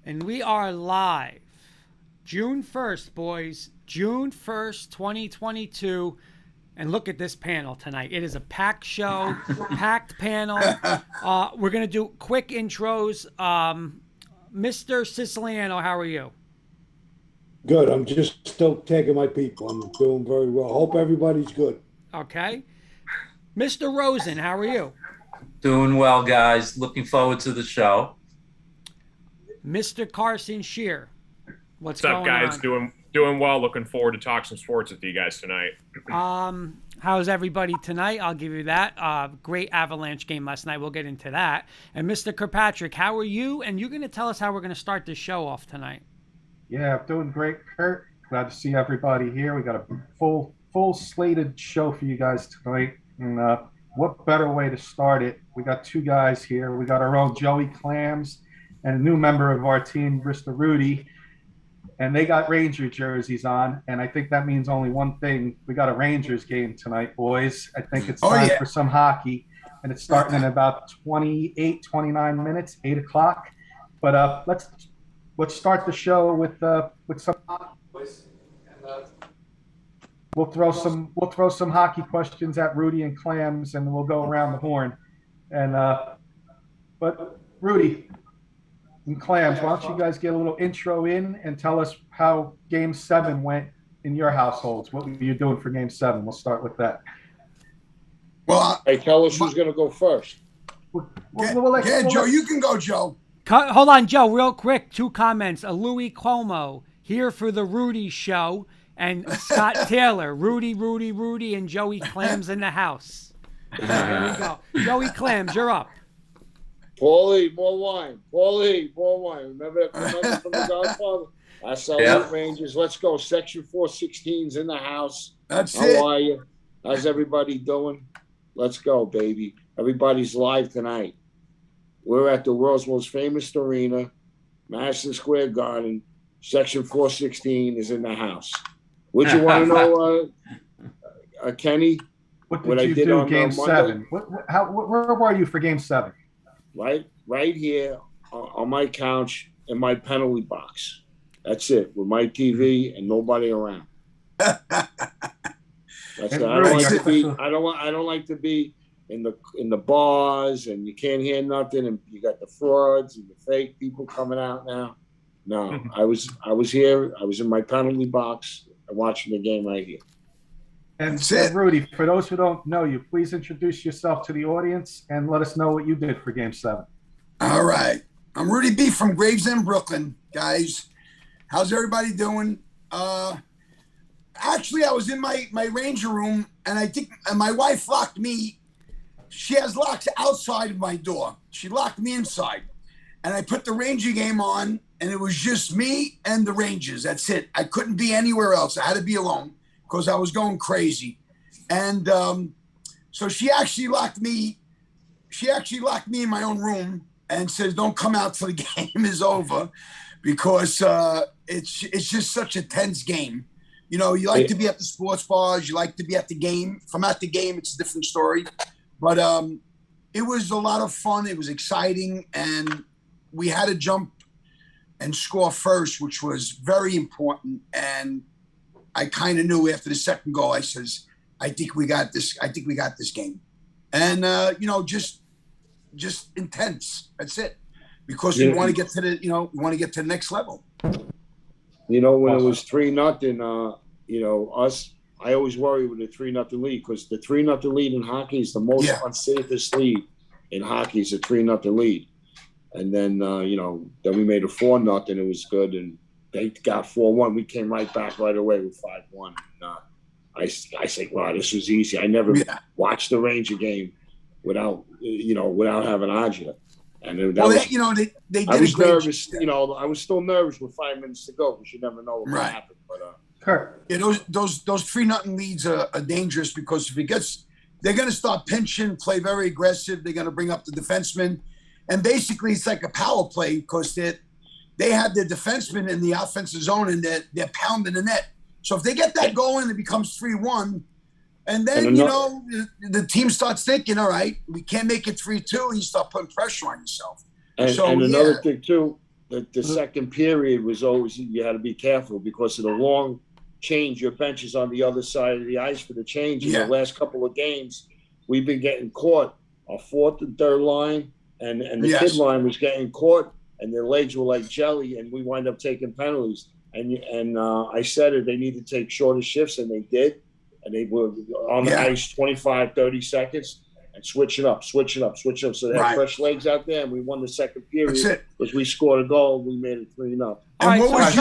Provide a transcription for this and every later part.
And we are live. June 1st, boys. June 1st, 2022. And look at this panel tonight. It is a packed show, packed panel. We're going to do quick intros. Mr. Siciliano, how are you? Good. I'm just still taking my people. I'm doing very well. Hope everybody's good. Okay. Mr. Rosen, how are you? Doing well, guys. Looking forward to the show. Mr. Carson Shear, what's up, going guys? on? Doing well. Looking forward to talk some sports with you guys tonight. How's everybody tonight? I'll give you that. Great Avalanche game last night. We'll get into that. And Mr. Kirkpatrick, how are you? And you're going to tell us how we're going to start the show off tonight. Yeah, I'm doing great, Kurt. Glad to see everybody here. We got a full slated show for you guys tonight. And what better way to start it? We got two guys here. We got our own Joey Clams and a new member of our team, Mr. Rudy. And they got Ranger jerseys on. And I think that means only one thing. We got a Rangers game tonight, boys. I think it's time for some hockey. And it's starting in about 29 minutes, 8 o'clock. But let's start the show with some boys. And we'll throw some hockey questions at Rudy and Clams, and we'll go around the horn. And but Rudy and Clams, why don't you guys get a little intro in and tell us how Game 7 went in your households? What were you doing for Game 7? We'll start with that. Well, hey, tell us who's going to go first. Joe, you can go, Joe. Hold on, Joe, real quick. 2 comments. Louis Como here for the Rudy show, and Scott Taylor. Rudy, and Joey Clams in the house. There we go. Joey Clams, you're up. Paulie, more wine. Remember from the Godfather? I celebrate Rangers. Let's go. Section 416's in the house. How are you? How's everybody doing? Let's go, baby. Everybody's live tonight. We're at the world's most famous arena, Madison Square Garden. Section 416 is in the house. Would you want to know, Kenny? What did you do Game 7? Where were you for Game 7? Right here on my couch in my penalty box. That's it, with my TV and nobody around. That's it. I don't like to be in the bars, and you can't hear nothing, and you got the frauds and the fake people coming out now. No, I was here. I was in my penalty box watching the game right here. And Rudy, for those who don't know you, please introduce yourself to the audience and let us know what you did for Game 7. All right. I'm Rudy B from Gravesend, Brooklyn, guys. How's everybody doing? Actually, I was in my Ranger room, and I think my wife locked me. She has locks outside of my door. She locked me inside. And I put the Ranger game on, and it was just me and the Rangers. That's it. I couldn't be anywhere else. I had to be alone because I was going crazy. And so she actually locked me in my own room and says, don't come out till the game is over, because it's just such a tense game. You know, you like to be at the sports bars. You like to be at the game. If I'm at the game, it's a different story. But it was a lot of fun. It was exciting. And we had to jump and score first, which was very important. And I kind of knew after the second goal, I says, I think we got this game. And, just intense. That's it. Because we want to get to the next level. You know, when it was 3-0, I always worry with a 3-0 lead, because the 3-0 lead in hockey is the most unsafest lead in hockey. Is a 3-0 lead. And then, then we made a 4-0. It was good. And they got 4-1. We came right back right away with 5-1. I say, wow, this was easy. I never watched the Ranger game without having Aja. And they did. I was nervous. I was still nervous with 5 minutes to go, because you never know what will happen. But those 3-0 leads are dangerous, because if it gets, they're going to start pinching, play very aggressive. They're going to bring up the defenseman, and basically it's like a power play, because they have their defenseman in the offensive zone, and they're pounding the net. So if they get that going, it becomes 3-1. And then, the team starts thinking, all right, we can't make it 3-2, and you start putting pressure on yourself. And another thing, too, the second period was always, you had to be careful because of the long change. Your bench is on the other side of the ice for the change. In the last couple of games, we've been getting caught. Our fourth and third line and the kid line was getting caught, and their legs were like jelly, and we wind up taking penalties. And I said it, they need to take shorter shifts, and they did. And they were on the ice 25, 30 seconds and switch it up. So they had fresh legs out there, and we won the second period because we scored a goal. We made it 3-0. All right, guys,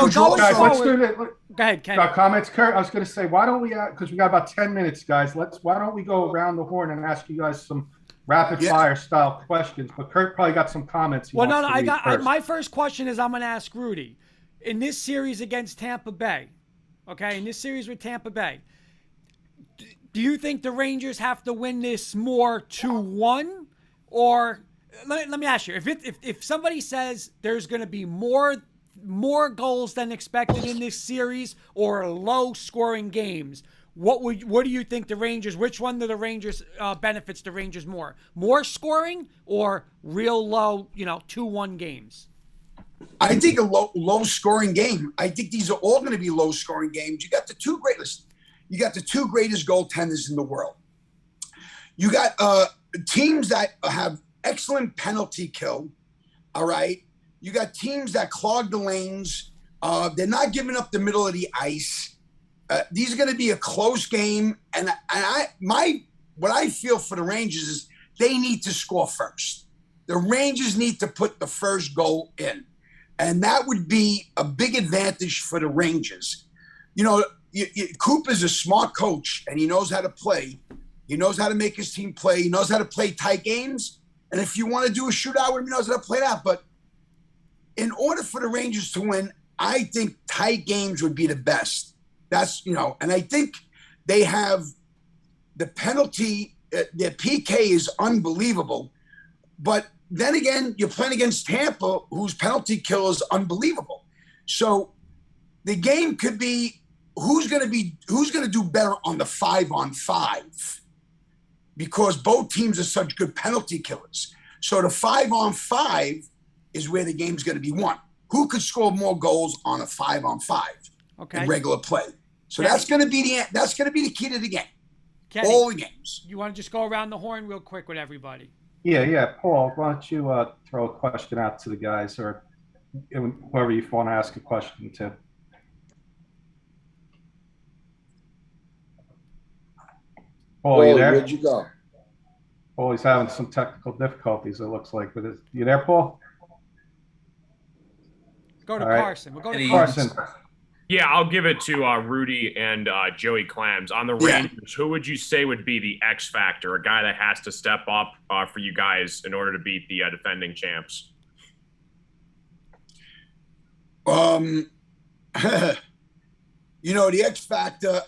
let's do it. Go ahead, Ken. Got comments, Kurt? I was going to say, why don't we, because we got about 10 minutes, guys. Why don't we go around the horn and ask you guys some rapid fire style questions? But Kurt probably got some comments. My first question is I'm going to ask Rudy. In this series against Tampa Bay, in this series with Tampa Bay, do you think the Rangers have to win this more 2-1? Or let me ask you, if somebody says there's going to be more goals than expected in this series or low scoring games, what do you think the Rangers, which one of the Rangers benefits the Rangers more? More scoring or real low, 2-1 games? I think a low scoring game. I think these are all going to be low scoring games. You got the two greatest goaltenders in the world. You got teams that have excellent penalty kill. All right. You got teams that clog the lanes. They're not giving up the middle of the ice. These are going to be a close game. And what I feel for the Rangers is they need to score first. The Rangers need to put the first goal in. And that would be a big advantage for the Rangers. Cooper's a smart coach, and he knows how to play. He knows how to make his team play. He knows how to play tight games. And if you want to do a shootout with him, he knows how to play that. But in order for the Rangers to win, I think tight games would be the best. That's, and I think they have the penalty. Their PK is unbelievable. But then again, you're playing against Tampa, whose penalty kill is unbelievable. So the game could be who's going to do better on the 5-on-5, because both teams are such good penalty killers. So the 5-on-5 is where the game's going to be won. Who could score more goals on a 5-on-5 in regular play? So that's going to be the key to the game. Kenny, all the games. You want to just go around the horn real quick with everybody? Yeah. Paul, why don't you throw a question out to the guys, or whoever you want to ask a question to. Paul, you there? Where'd you go? Paul, he's having some technical difficulties, it looks like. With you there, Paul? Go to Carson. We'll go to Carson. Yeah, I'll give it to Rudy and Joey Clams. On the Rangers, who would you say would be the X factor, a guy that has to step up for you guys in order to beat the defending champs? The X factor,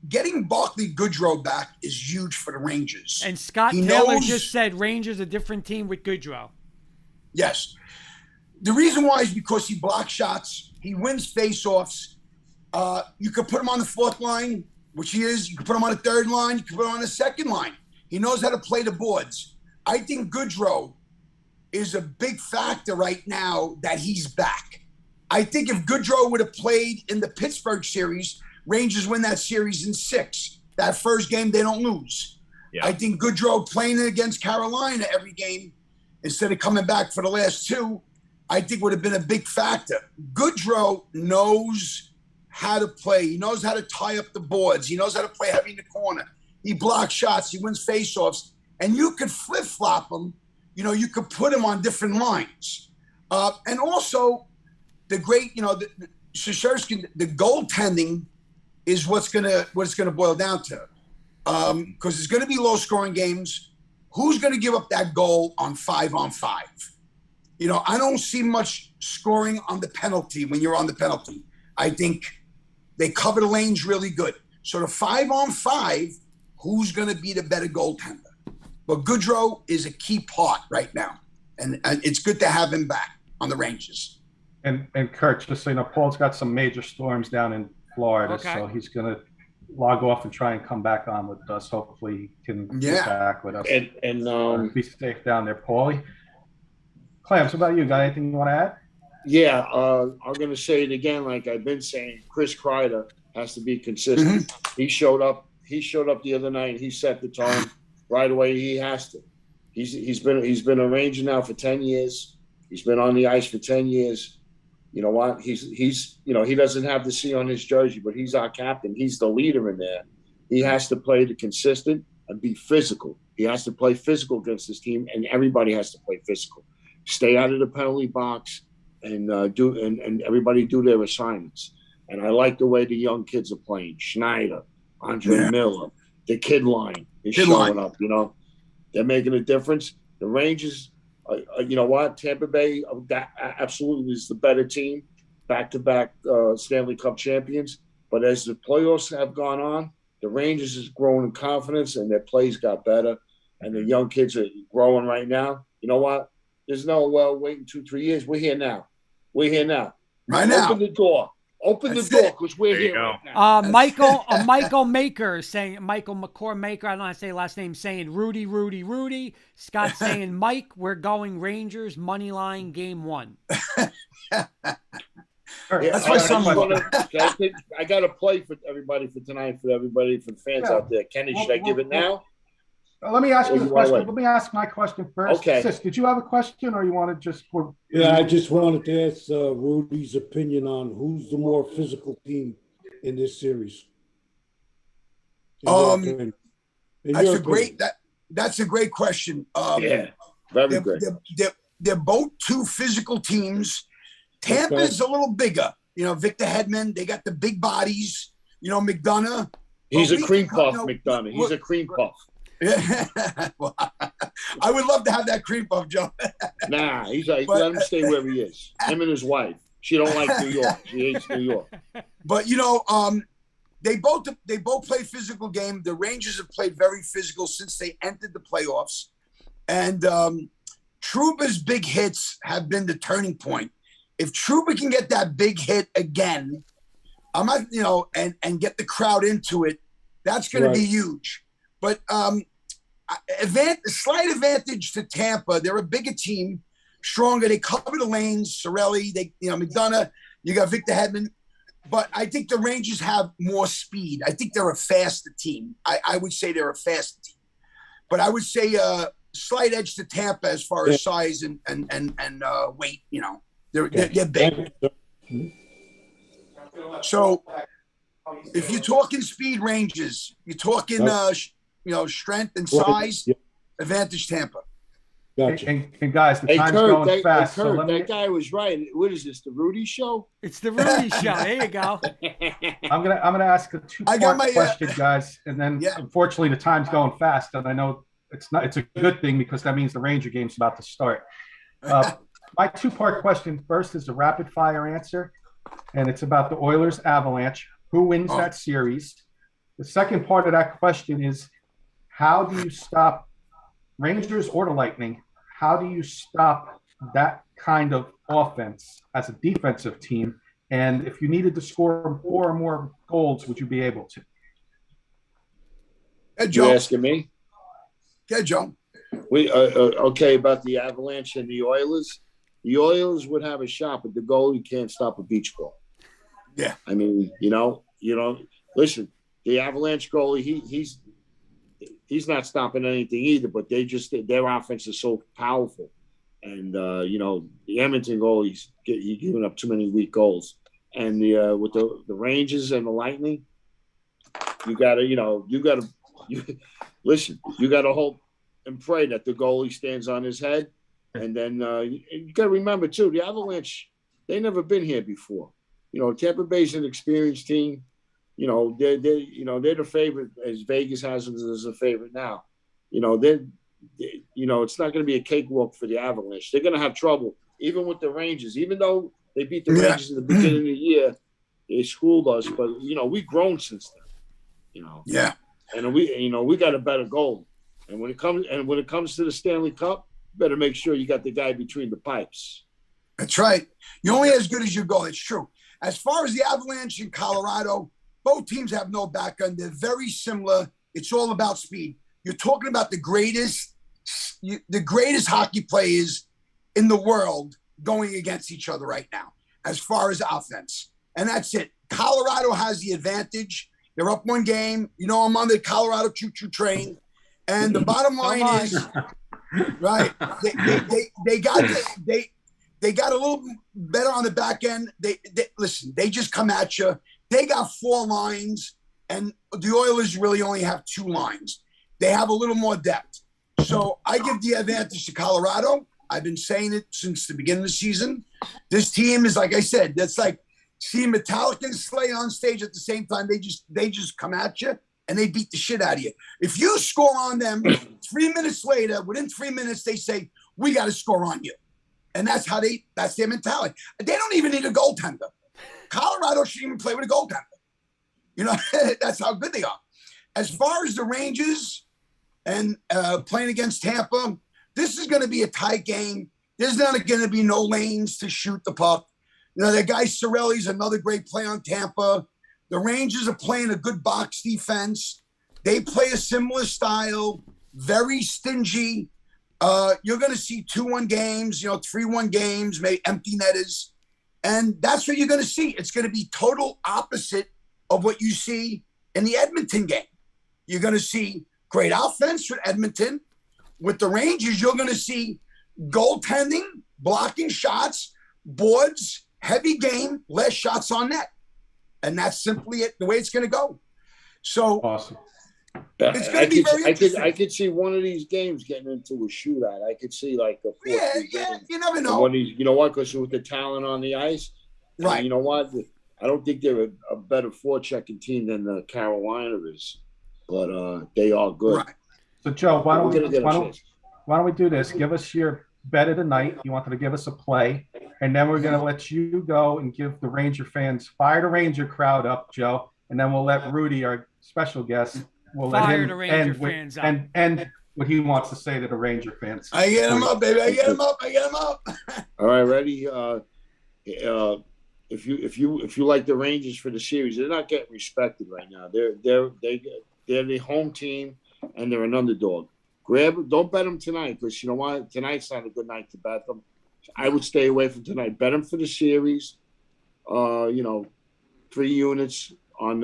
getting Barclay Goodrow back is huge for the Rangers. And Scott Taylor just said Rangers a different team with Goodrow. Yes. The reason why is because he blocks shots. He wins faceoffs. You could put him on the fourth line, which he is. You could put him on the third line. You could put him on the second line. He knows how to play the boards. I think Goodrow is a big factor right now that he's back. I think if Goodrow would have played in the Pittsburgh series, Rangers win that series in 6. That first game, they don't lose. Yeah. I think Goodrow playing against Carolina every game instead of coming back for the last 2, I think would have been a big factor. Goodrow knows how to play. He knows how to tie up the boards. He knows how to play heavy in the corner. He blocks shots. He wins faceoffs. And you could flip-flop him. You could put him on different lines. And also, the great, Shesterkin, the goaltending is what it's gonna boil down to. Because it's going to be low-scoring games. Who's going to give up that goal on 5-on-5? I don't see much scoring on the penalty when you're on the penalty. I think they cover the lanes really good. So the 5-on-5, who's going to be the better goaltender? But Goodrow is a key part right now. And it's good to have him back on the Rangers. And Kurt, just so you know, Paul's got some major storms down in Florida, so he's going to log off and try and come back on with us. Hopefully he can get back with us. And be safe down there, Paulie. Clams, what about you? Got anything you want to add? Yeah, I'm going to say it again, like I've been saying. Chris Kreider has to be consistent. He showed up. He showed up the other night. He set the tone right away. He has to. He's been a Ranger now for 10 years. He's been on the ice for 10 years. You know what? He's he doesn't have the C on his jersey, but he's our captain. He's the leader in there. He has to play the consistent and be physical. He has to play physical against his team, and everybody has to play physical. Stay out of the penalty box and everybody do their assignments. And I like the way the young kids are playing. Schneider, Andre Miller, the kid line is showing up. They're making a difference. The Rangers, you know what? Tampa Bay that absolutely is the better team, back-to-back Stanley Cup champions. But as the playoffs have gone on, the Rangers has grown in confidence and their plays got better. And the young kids are growing right now. You know what? There's no, waiting 2-3 years. We're here now. We're here now. Right now. Open the door. Open the door because we're here right now. Michael Maker saying, Michael McCord Maker, I don't know how to say last name, saying Rudy, Rudy, Rudy. Scott saying, Mike, we're going Rangers, money line, game 1. That's my son. I got to play for everybody for tonight, for everybody, for the fans out there. Kenny, should I give it now? Let me ask you a question. Let me ask my question first. Okay. Sis, did you have a question or you want to just... Yeah, I just wanted to ask Rudy's opinion on who's the more physical team in this series. That's a great question. Very great. They're both two physical teams. Tampa's a little bigger. Victor Hedman, they got the big bodies. McDonough. He's a cream puff, McDonough. He's a cream puff. Yeah, well, I would love to have that cream puff, Joe. Nah, he's like, let him stay where he is. Him and his wife. She don't like New York. She hates New York. But they both play physical game. The Rangers have played very physical since they entered the playoffs, and Trouba's big hits have been the turning point. If Trouba can get that big hit again, and get the crowd into it, that's going to be huge. But slight advantage to Tampa. They're a bigger team, stronger. They cover the lanes. Cirelli, McDonough. You got Victor Hedman. But I think the Rangers have more speed. I think they're a faster team. I would say they're a faster team. But I would say slight edge to Tampa as far as size and weight. They're big. So if you're talking speed Rangers, you're talking strength and size, advantage Tampa. Gotcha. And guys, the time's going fast. Kurt, that guy was right. What is this, the Rudy Show? It's the Rudy Show. There you go. I'm gonna ask a two-part question, guys, and then unfortunately the time's going fast, and I know it's a good thing because that means the Ranger game's about to start. My two-part question first is a rapid-fire answer, and it's about the Oilers Avalanche. Who wins that series? The second part of that question is, how do you stop Rangers or the Lightning? How do you stop that kind of offense as a defensive team? And if you needed to score 4 or more goals, would you be able to? Hey, Joe. You asking me? Yeah, Joe. We okay about the Avalanche and the Oilers. The Oilers would have a shot, but the goalie can't stop a beach ball. Yeah. I mean, listen, the Avalanche goalie, he's not stopping anything either, but their offense is so powerful. And, the Edmonton goalie's giving up too many weak goals. And with the Rangers and the Lightning, you got to hope and pray that the goalie stands on his head. And then you got to remember, too, the Avalanche, they never been here before. Tampa Bay's an experienced team. They're the favorite, as Vegas has them as a favorite now. It's not going to be a cakewalk for the Avalanche. They're going to have trouble, even with the Rangers. Even though they beat the Rangers in the beginning of the year, they schooled us. But we've grown since then. Yeah. And we got a better goal. And when it comes to the Stanley Cup, you better make sure you got the guy between the pipes. That's right. You're only as good as your goal. It's true. As far as the Avalanche in Colorado, both teams have no background. They're very similar. It's all about speed. You're talking about the greatest hockey players in the world going against each other right now as far as offense. And that's it. Colorado has the advantage. They're up one game. You know, I'm on the Colorado choo-choo train. And the bottom line is, right, they got a little better on the back end. Listen, they just come at you. They got 4 lines, and the Oilers really only have 2 lines. They have a little more depth. So I give the advantage to Colorado. I've been saying it since the beginning of the season. This team is, like I said, that's like seeing Metallica and Slay on stage at the same time. They just come at you and they beat the shit out of you. If you score on them 3 minutes later, within 3 minutes, they say, we got to score on you. And that's their mentality. They don't even need a goaltender. Colorado shouldn't even play with a goaltender. You know, that's how good they are. As far as the Rangers and playing against Tampa, this is going to be a tight game. There's not going to be no lanes to shoot the puck. You know, that guy Cirelli's another great play on Tampa. The Rangers are playing a good box defense. They play a similar style, very stingy. You're going to see 2-1 games, 3-1 games, maybe empty netters. And that's what you're going to see. It's going to be total opposite of what you see in the Edmonton game. You're going to see great offense with Edmonton. With the Rangers, you're going to see goaltending, blocking shots, boards, heavy game, less shots on net. And that's simply it, the way it's going to go. So awesome. It's going to be very interesting. I could see one of these games getting into a shootout. I could see like a 4-3 game. You never know. You know what? Because with the talent on the ice, right? You know what? I don't think they're a better forechecking team than the Carolina is, but they are good. Right. So Joe, why don't we do this? Give us your bet of the night. You wanted to give us a play, and then we're going to let you go and give the Ranger fans, fire the Ranger crowd up, Joe, and then we'll let Rudy, our special guest, we'll let him end what he wants to say to the Ranger fans. I get him up, baby. I get him up. All right, ready? If you like the Rangers for the series, they're not getting respected right now. They're the home team and they're an underdog. Don't bet them tonight because you know what? Tonight's not a good night to bet them. I would stay away from tonight. Bet them for the series. 3 units on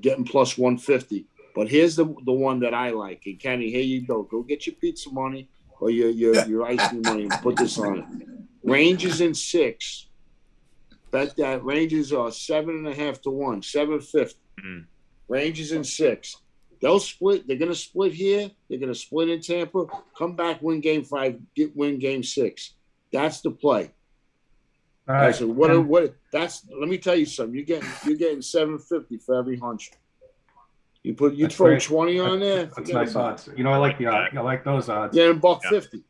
getting plus 150. But here's the one that I like. And Kenny, here you go. Go get your pizza money or your ice cream money and put this on it. Rangers in 6. Bet that Rangers are 7.5 to 1, 750. Rangers in 6. They'll split. They're going to split here. They're going to split in Tampa. Come back, win game 5, win game 6. That's the play. All right. So what? That's. Let me tell you something. You're getting 750 for every hunch. You throw great. 20 on there. That's nice odds. You know, I like the odds. I like those odds. Yeah, $1.50.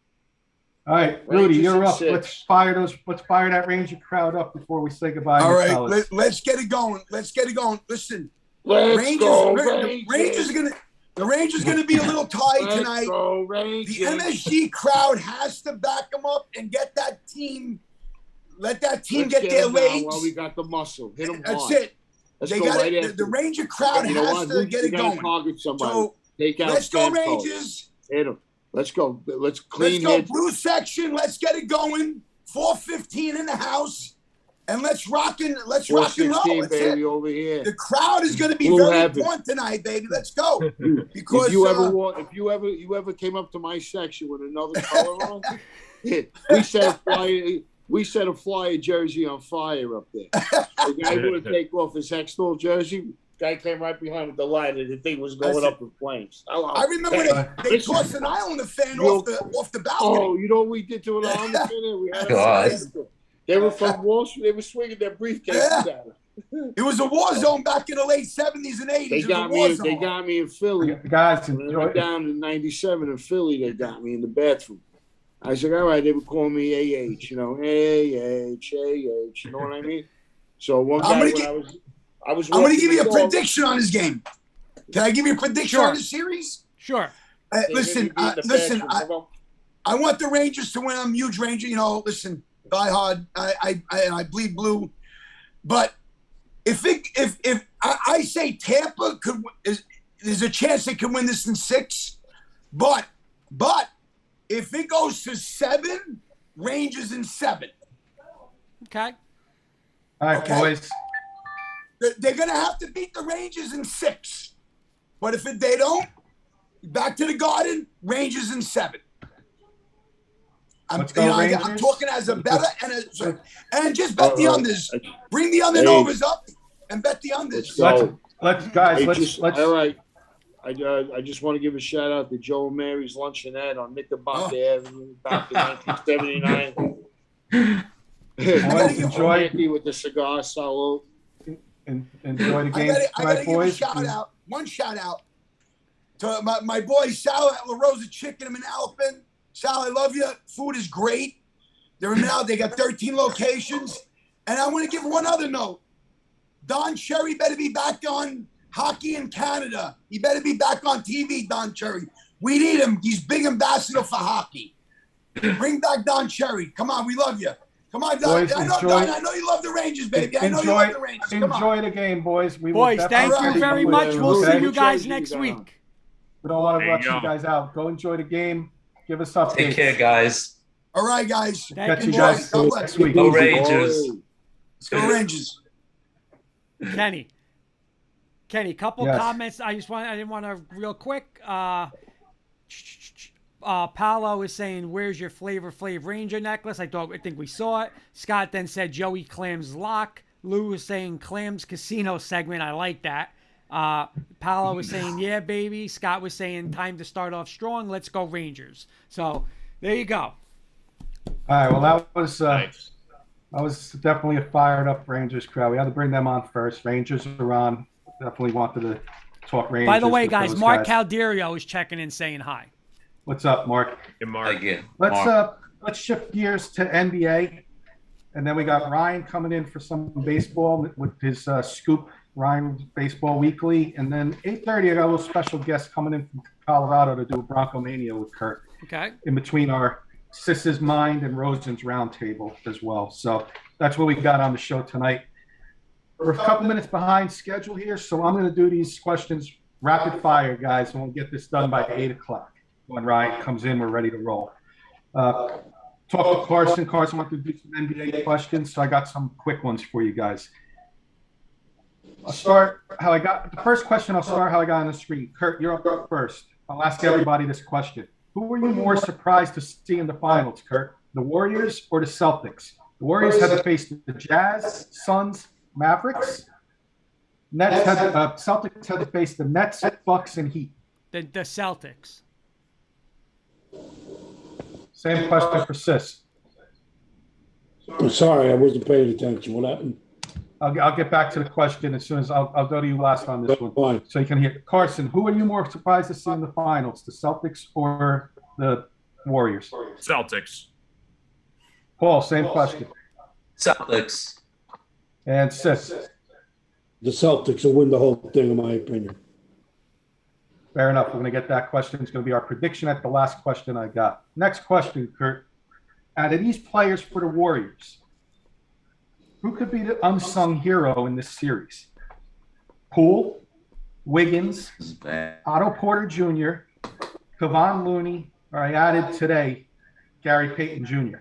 All right, Rudy, you're up. 6. Let's fire that Ranger crowd up before we say goodbye. All right, let's get it going. Listen, the Rangers are gonna be a little tight tonight. The MSG crowd has to back them up and get that team. Let that team get their legs. Well, we got the muscle. Hit them hard. That's it. They got it. The Ranger crowd has to get it going. So let's go Rangers. Hit them. Let's go. Let's clean. Let's go blue section. Let's get it going. 4:15 in the house, and let's rock and roll. That's baby, it. over here. The crowd is going to be very important tonight, baby. Let's go. Because if you ever came up to my section with another color on, we set a flyer jersey on fire up there. The guy going to take off his Hextall jersey. Guy came right behind with the light, and the thing was going up in flames. I remember they tossed an Islander fan off the balcony. Oh, you know what we did to an Islander fan? We had they were from Wall Street. They were swinging their briefcases at her. It was a war zone back in the late 70s and 80s. They got me in Philly. Guys, when I went down in '97 in Philly, they got me in the bathroom. I said, all right, they would call me AH, you know what I mean? So one guy I'm going to give you a prediction on this game. Can I give you a prediction on the series? Sure. Listen. I want the Rangers to win. I'm a huge Ranger. You know, listen, die hard. I bleed blue. But if I say Tampa there's a chance they could win this in 6. But if it goes to 7, Rangers in 7. Okay. All right, Okay. boys. They're going to have to beat the Rangers in 6. But if they don't, back to the Garden, Rangers in 7. Let's go, I'm Rangers. talking as a better and just bet the unders. Bring the under and overs up and bet the unders. Let's all right. I just want to give a shout out to Joe and Mary's Luncheonette on Knickerbocker Avenue back in 1979. Boys, enjoy with the cigar salute. Enjoy the game I gotta tonight, boys. One shout out to my boy Sal at La Rosa Chicken in Alpin. Sal, I love you. Food is great. They got 13 locations. And I want to give one other note. Don Cherry better be back on hockey in Canada. He better be back on TV, Don Cherry. We need him. He's big ambassador for hockey. Bring back Don Cherry. Come on, we love you. Come on, Don. Boys, Don, I know you love the Rangers, baby. I know you love the Rangers. Come enjoy on. the game, boys. Boys, thank you very much. We'll see you guys next week. We don't want to rush you guys out. Go enjoy the game. Give us updates. Take care, guys. All right, guys. Catch you guys next week. Go Rangers. Let's go Rangers. Kenny, couple comments. I didn't want to real quick. Paolo is saying, "Where's your Flavor Flav Ranger necklace?" I think we saw it. Scott then said, "Joey Clams lock." Lou was saying, "Clams Casino segment." I like that. Paolo was saying, "Yeah, baby." Scott was saying, "Time to start off strong. Let's go Rangers." So there you go. All right. Well, that was Nice. that was definitely a fired up Rangers crowd. We had to bring them on first. Rangers are on. Definitely wanted to talk Rangers. By the way, with guys, those Mark Calderio is checking in saying hi. What's up, Mark? Hey, Mark. Again. Let's shift gears to NBA, and then we got Ryan coming in for some baseball with his scoop. Ryan Baseball Weekly, and then 8:30 I got a little special guest coming in from Colorado to do a Bronco Mania with Kurt. Okay. In between our Sis's Mind and Rosen's Roundtable as well. So that's what we got on the show tonight. We're a couple minutes behind schedule here, so I'm going to do these questions rapid fire, guys, and we'll get this done by 8 o'clock. When Ryan comes in, we're ready to roll. Talk to Carson. Carson wants to do some NBA questions, so I got some quick ones for you guys. I'll start how I got the first question. I'll start how I got on the screen. Kurt, you're up first. I'll ask everybody this question. Who were you more surprised to see in the finals, Kurt? The Warriors or the Celtics? The Warriors had to face the Jazz, Suns, Mavericks. Celtics had to face the Nets, Bucks, and Heat. The Celtics. Same question for Sis. I'm sorry, I wasn't paying attention. What happened? I'll get back to the question as soon as I'll go to you last on this one. Fine. So you can hear. Carson, who are you more surprised to see in the finals, the Celtics or the Warriors? Celtics. Paul, same question. Celtics. And Sis. The Celtics will win the whole thing, in my opinion. Fair enough. We're going to get that question. It's going to be our prediction at the last question I got. Next question, Kurt. Out of these players for the Warriors, who could be the unsung hero in this series? Poole, Wiggins, Otto Porter Jr., Kevon Looney, or I added today, Gary Payton Jr.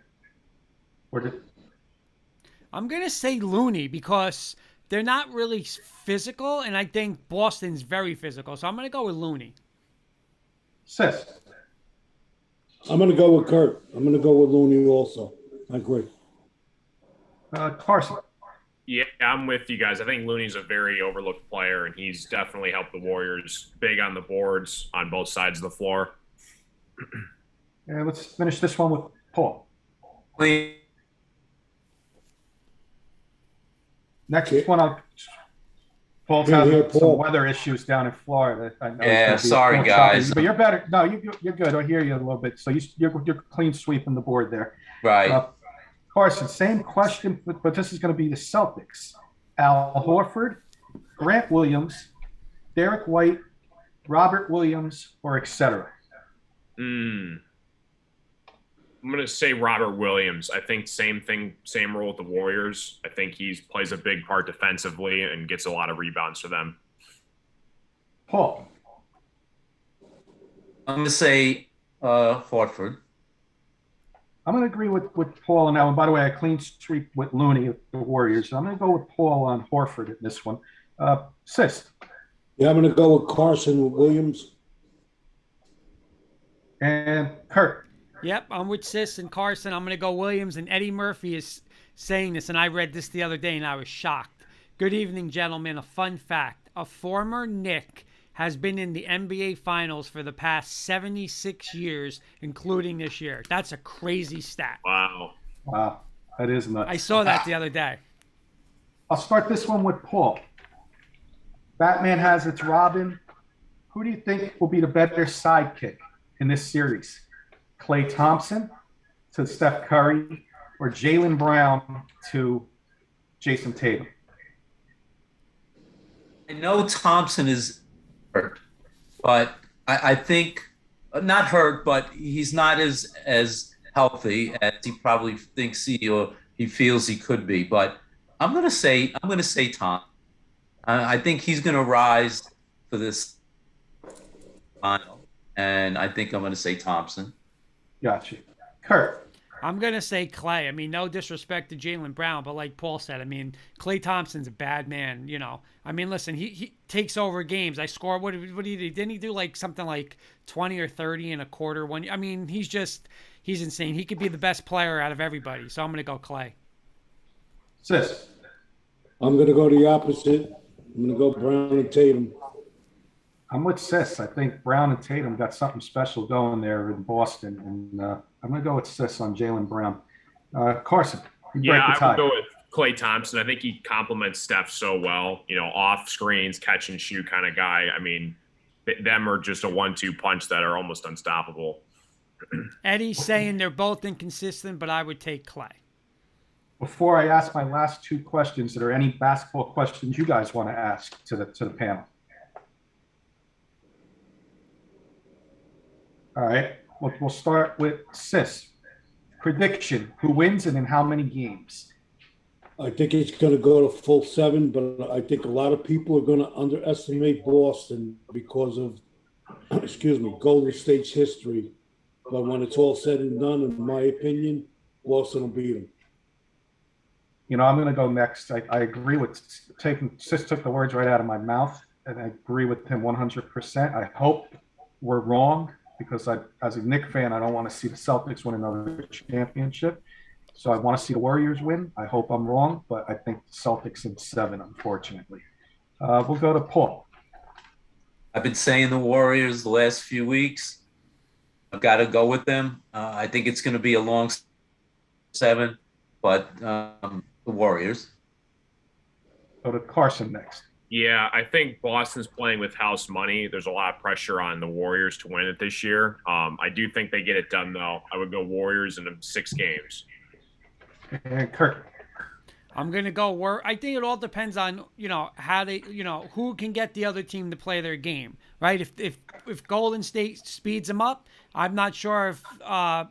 I'm going to say Looney because they're not really physical, and I think Boston's very physical. So I'm going to go with Looney. Sis. I'm going to go with Kurt. I'm going to go with Looney also. I agree. Carson. Yeah, I'm with you guys. I think Looney's a very overlooked player, and he's definitely helped the Warriors big on the boards on both sides of the floor. And let's finish this one with Paul. Next one, Paul's having some weather issues down in Florida. I know yeah, sorry, guys. But you're better. No, you're good. I hear you a little bit. So you're clean sweeping the board there. Right. Carson, same question, but this is going to be the Celtics. Al Horford, Grant Williams, Derek White, Robert Williams, or etc. I'm going to say Robert Williams. I think same thing, same role with the Warriors. I think he plays a big part defensively and gets a lot of rebounds for them. Paul. I'm going to say Horford. I'm going to agree with Paul on that one. By the way, I clean sweep with Looney, the Warriors. So I'm going to go with Paul on Horford in this one. Sis. Yeah, I'm going to go with Carson Williams. And Kurt. Yep, I'm with Sis and Carson. I'm going to go Williams. And Eddie Murphy is saying this, and I read this the other day, and I was shocked. Good evening, gentlemen. A fun fact. A former Knick has been in the NBA Finals for the past 76 years, including this year. That's a crazy stat. Wow. Wow, that is nuts. I saw that the other day. I'll start this one with Paul. Batman has its Robin. Who do you think will be the better sidekick in this series? Klay Thompson to Steph Curry or Jaylen Brown to Jason Tatum? I know Thompson is hurt, but I think not hurt, but he's not as healthy as he probably thinks he feels he could be. But I'm gonna say Tom. I think he's gonna rise for this final, and I think I'm gonna say Thompson. Gotcha. Kurt. I'm going to say Klay. I mean, no disrespect to Jaylen Brown, but like Paul said, I mean, Klay Thompson's a bad man, you know. I mean, listen, he takes over games. I score, what did he do? Didn't he do like something like 20 or 30 in a quarter? I mean, he's insane. He could be the best player out of everybody. So I'm going to go Klay. Sis. I'm going to go the opposite. I'm going to go Brown and Tatum. I'm with Sis. I think Brown and Tatum got something special going there in Boston, and I'm going to go with Sis on Jaylen Brown. Carson. Yeah, I would go with Klay Thompson. I think he complements Steph so well. You know, off screens, catch and shoot kind of guy. I mean, them are just a 1-2 punch that are almost unstoppable. Eddie's saying they're both inconsistent, but I would take Klay. Before I ask my last two questions, are there any basketball questions you guys want to ask to the panel? All right, we'll start with Sis. Prediction, who wins and in how many games? I think it's going to go to full 7, but I think a lot of people are going to underestimate Boston because of, Golden State's history. But when it's all said and done, in my opinion, Boston will beat them. You know, I'm going to go next. I agree with Sis took the words right out of my mouth, and I agree with him 100%. I hope we're wrong, because as a Knicks fan, I don't want to see the Celtics win another championship. So I want to see the Warriors win. I hope I'm wrong, but I think the Celtics in 7, unfortunately. We'll go to Paul. I've been saying the Warriors the last few weeks. I've got to go with them. I think it's going to be a long 7, but the Warriors. Go to Carson next. Yeah, I think Boston's playing with house money. There's a lot of pressure on the Warriors to win it this year. I do think they get it done, though. I would go Warriors in 6 games. And Kurt. I'm going to go I think it all depends on, how they, who can get the other team to play their game, right? If Golden State speeds them up, I'm not sure if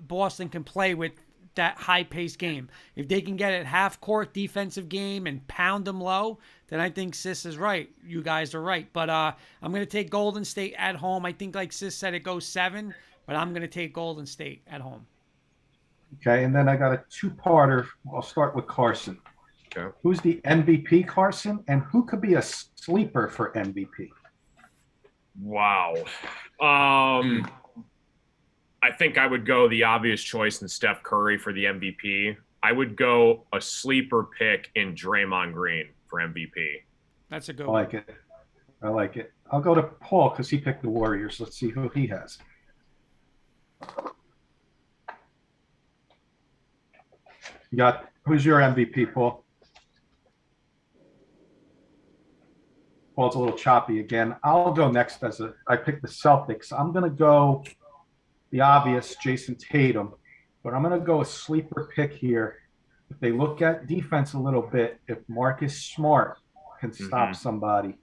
Boston can play with that high-paced game. If they can get it half-court defensive game and pound them low, then I think Sis is right. You guys are right. But I'm going to take Golden State at home. I think, like Sis said, it goes 7, but I'm going to take Golden State at home. Okay, and then I got a 2-parter. I'll start with Carson. Okay. Who's the MVP, Carson, and who could be a sleeper for MVP? Wow. I think I would go the obvious choice in Steph Curry for the MVP. I would go a sleeper pick in Draymond Green for MVP. That's a good one. I like it. I'll go to Paul because he picked the Warriors. Let's see who he has. Who's your MVP, Paul? Paul's a little choppy again. I'll go next I picked the Celtics. I'm going to go the obvious Jason Tatum, but I'm going to go a sleeper pick here. If they look at defense a little bit, if Marcus Smart can stop somebody,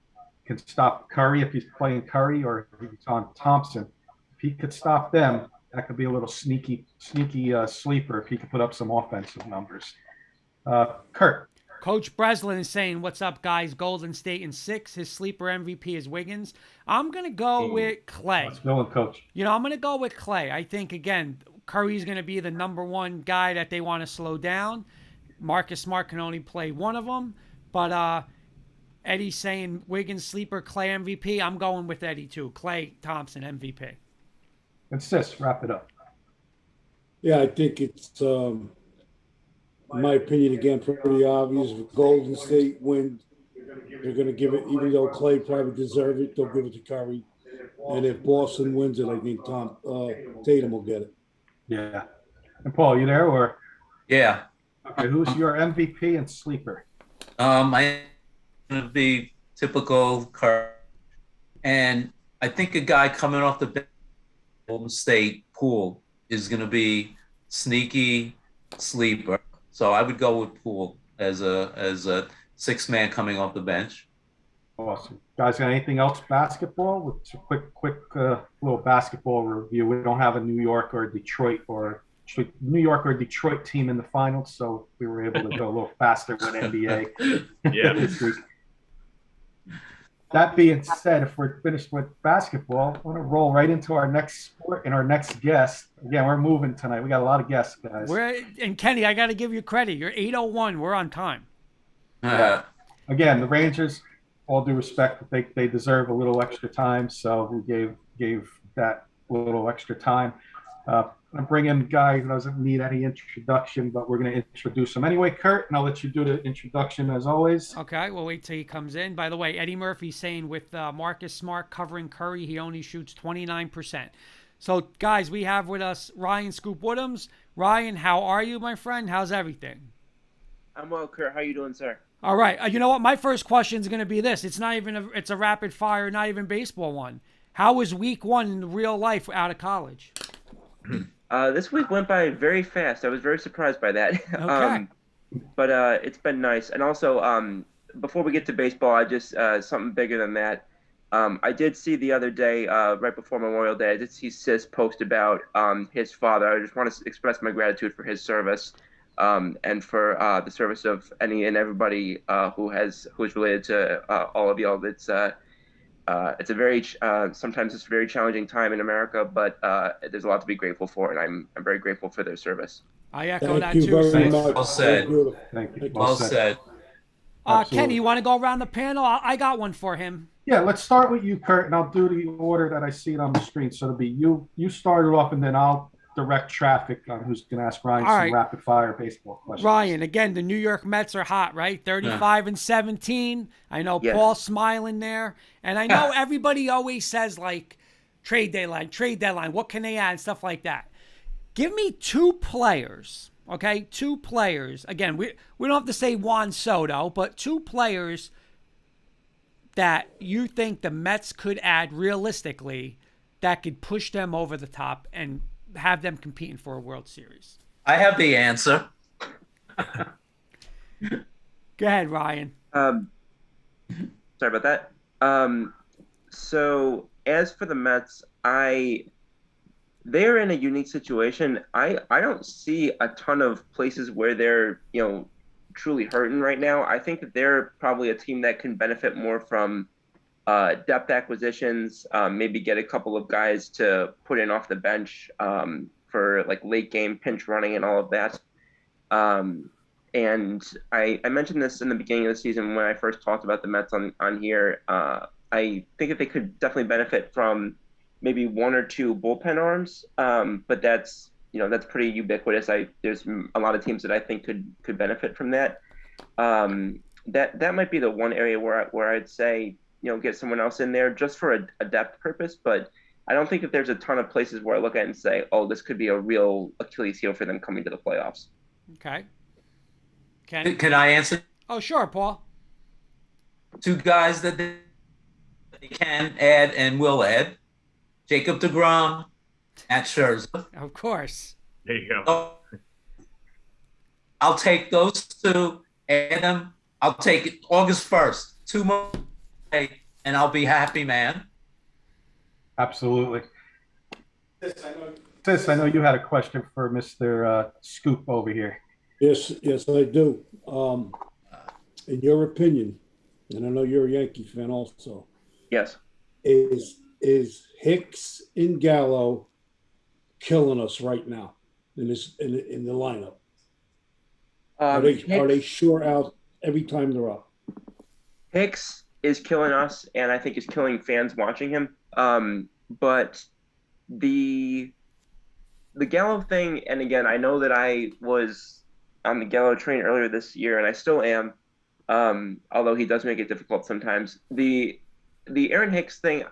can stop Curry if he's playing Curry, or if he's on Thompson, if he could stop them, that could be a little sneaky sleeper if he could put up some offensive numbers. Kurt. Coach Breslin is saying, what's up, guys? Golden State in 6. His sleeper MVP is Wiggins. I'm going to go with Klay. Let's go with Coach. I'm going to go with Klay. I think, again, Curry's going to be the number one guy that they want to slow down. Marcus Smart can only play one of them. But Eddie's saying Wiggins sleeper, Clay MVP. I'm going with Eddie too. Clay Thompson MVP. And Sis, wrap it up. Yeah, I think it's, in my opinion, again, pretty obvious. If Golden State wins, they're going to give it, even though Clay probably deserves it, they'll give it to Curry. And if Boston wins it, I think Tatum will get it. Yeah. And Paul, you there or? Yeah. Okay, who's your MVP and sleeper? I'm going to be typical Curry. And I think a guy coming off the bench, Golden State Poole, is going to be sneaky sleeper. So I would go with Poole as a six-man coming off the bench. Awesome. Guys, got anything else basketball? With a quick little basketball review. We don't have a New York or Detroit team in the finals, so we were able to go a little faster with NBA this week. That being said, if we're finished with basketball, I want to roll right into our next sport and our next guest. Again, we're moving tonight. We got a lot of guests, guys. And Kenny, I got to give you credit. You're 8:01. We're on time. Again, the Rangers, all due respect, they deserve a little extra time, so we gave that little extra time. I'm bringing a guy who doesn't need any introduction, but we're going to introduce him anyway. Kurt, and I'll let you do the introduction as always. Okay, we'll wait till he comes in. By the way, Eddie Murphy's saying with Marcus Smart covering Curry, he only shoots 29%. So, guys, we have with us Ryan Scoop Woodhams. Ryan, how are you, my friend? How's everything? I'm well, Kurt. How you doing, sir? All right. You know what? My first question is going to be this. It's not even it's a rapid fire, not even baseball one. How was week one in real life out of college? This week went by very fast. I was very surprised by that. Okay. But it's been nice. And also, before we get to baseball, I just something bigger than that. I did see the other day, right before Memorial Day, I did see Sis post about his father. I just want to express my gratitude for his service, and for the service of any and everybody who is related to all of y'all. It's a very sometimes it's a very challenging time in America, but there's a lot to be grateful for, and I'm very grateful for their service. I echo that Thank you too. very much. Well said. Thank you. Well said. Kenny, you want to go around the panel? I got one for him. Yeah, let's start with you, Kurt, and I'll do the order that I see it on the screen. So it'll be you started off, and then I'll direct traffic on who's going to ask Ryan some rapid fire baseball questions. Ryan, again, the New York Mets are hot, right? 35-17. I know Paul's smiling there. And I know everybody always says, like, trade deadline, what can they add, and stuff like that. Give me two players, okay? Two players. Again, we don't have to say Juan Soto, but two players that you think the Mets could add realistically that could push them over the top and have them competing for a World Series. I have the answer. Go ahead, Ryan. Sorry about that. So as for the Mets, they're in a unique situation. I don't see a ton of places where they're, truly hurting right now. I think that they're probably a team that can benefit more from depth acquisitions, maybe get a couple of guys to put in off the bench for like late game pinch running and all of that. And I mentioned this in the beginning of the season when I first talked about the Mets on here. I think that they could definitely benefit from maybe one or two bullpen arms, but that's pretty ubiquitous. There's a lot of teams that I think could benefit from that. That might be the one area where I'd say, get someone else in there just for a depth purpose. But I don't think that there's a ton of places where I look at it and say, oh, this could be a real Achilles heel for them coming to the playoffs. Okay. Can I answer? Oh, sure, Paul. Two guys that they can add and will add. Jacob deGrom, Matt Scherzer. Of course. There you go. So, I'll take those two, add them. I'll take it August 1st. 2 more, and I'll be happy, man. Absolutely. Sis, I know you had a question for Mr. Scoop over here. Yes, I do. In your opinion, and I know you're a Yankee fan also. Yes. Is Hicks and Gallo killing us right now? in the lineup? Are Hicks, they sure out every time they're up? Hicks is killing us, and I think is killing fans watching him. But the Gallo thing, and again, I know that I was on the Gallo train earlier this year, and I still am. Although he does make it difficult sometimes. The Aaron Hicks thing,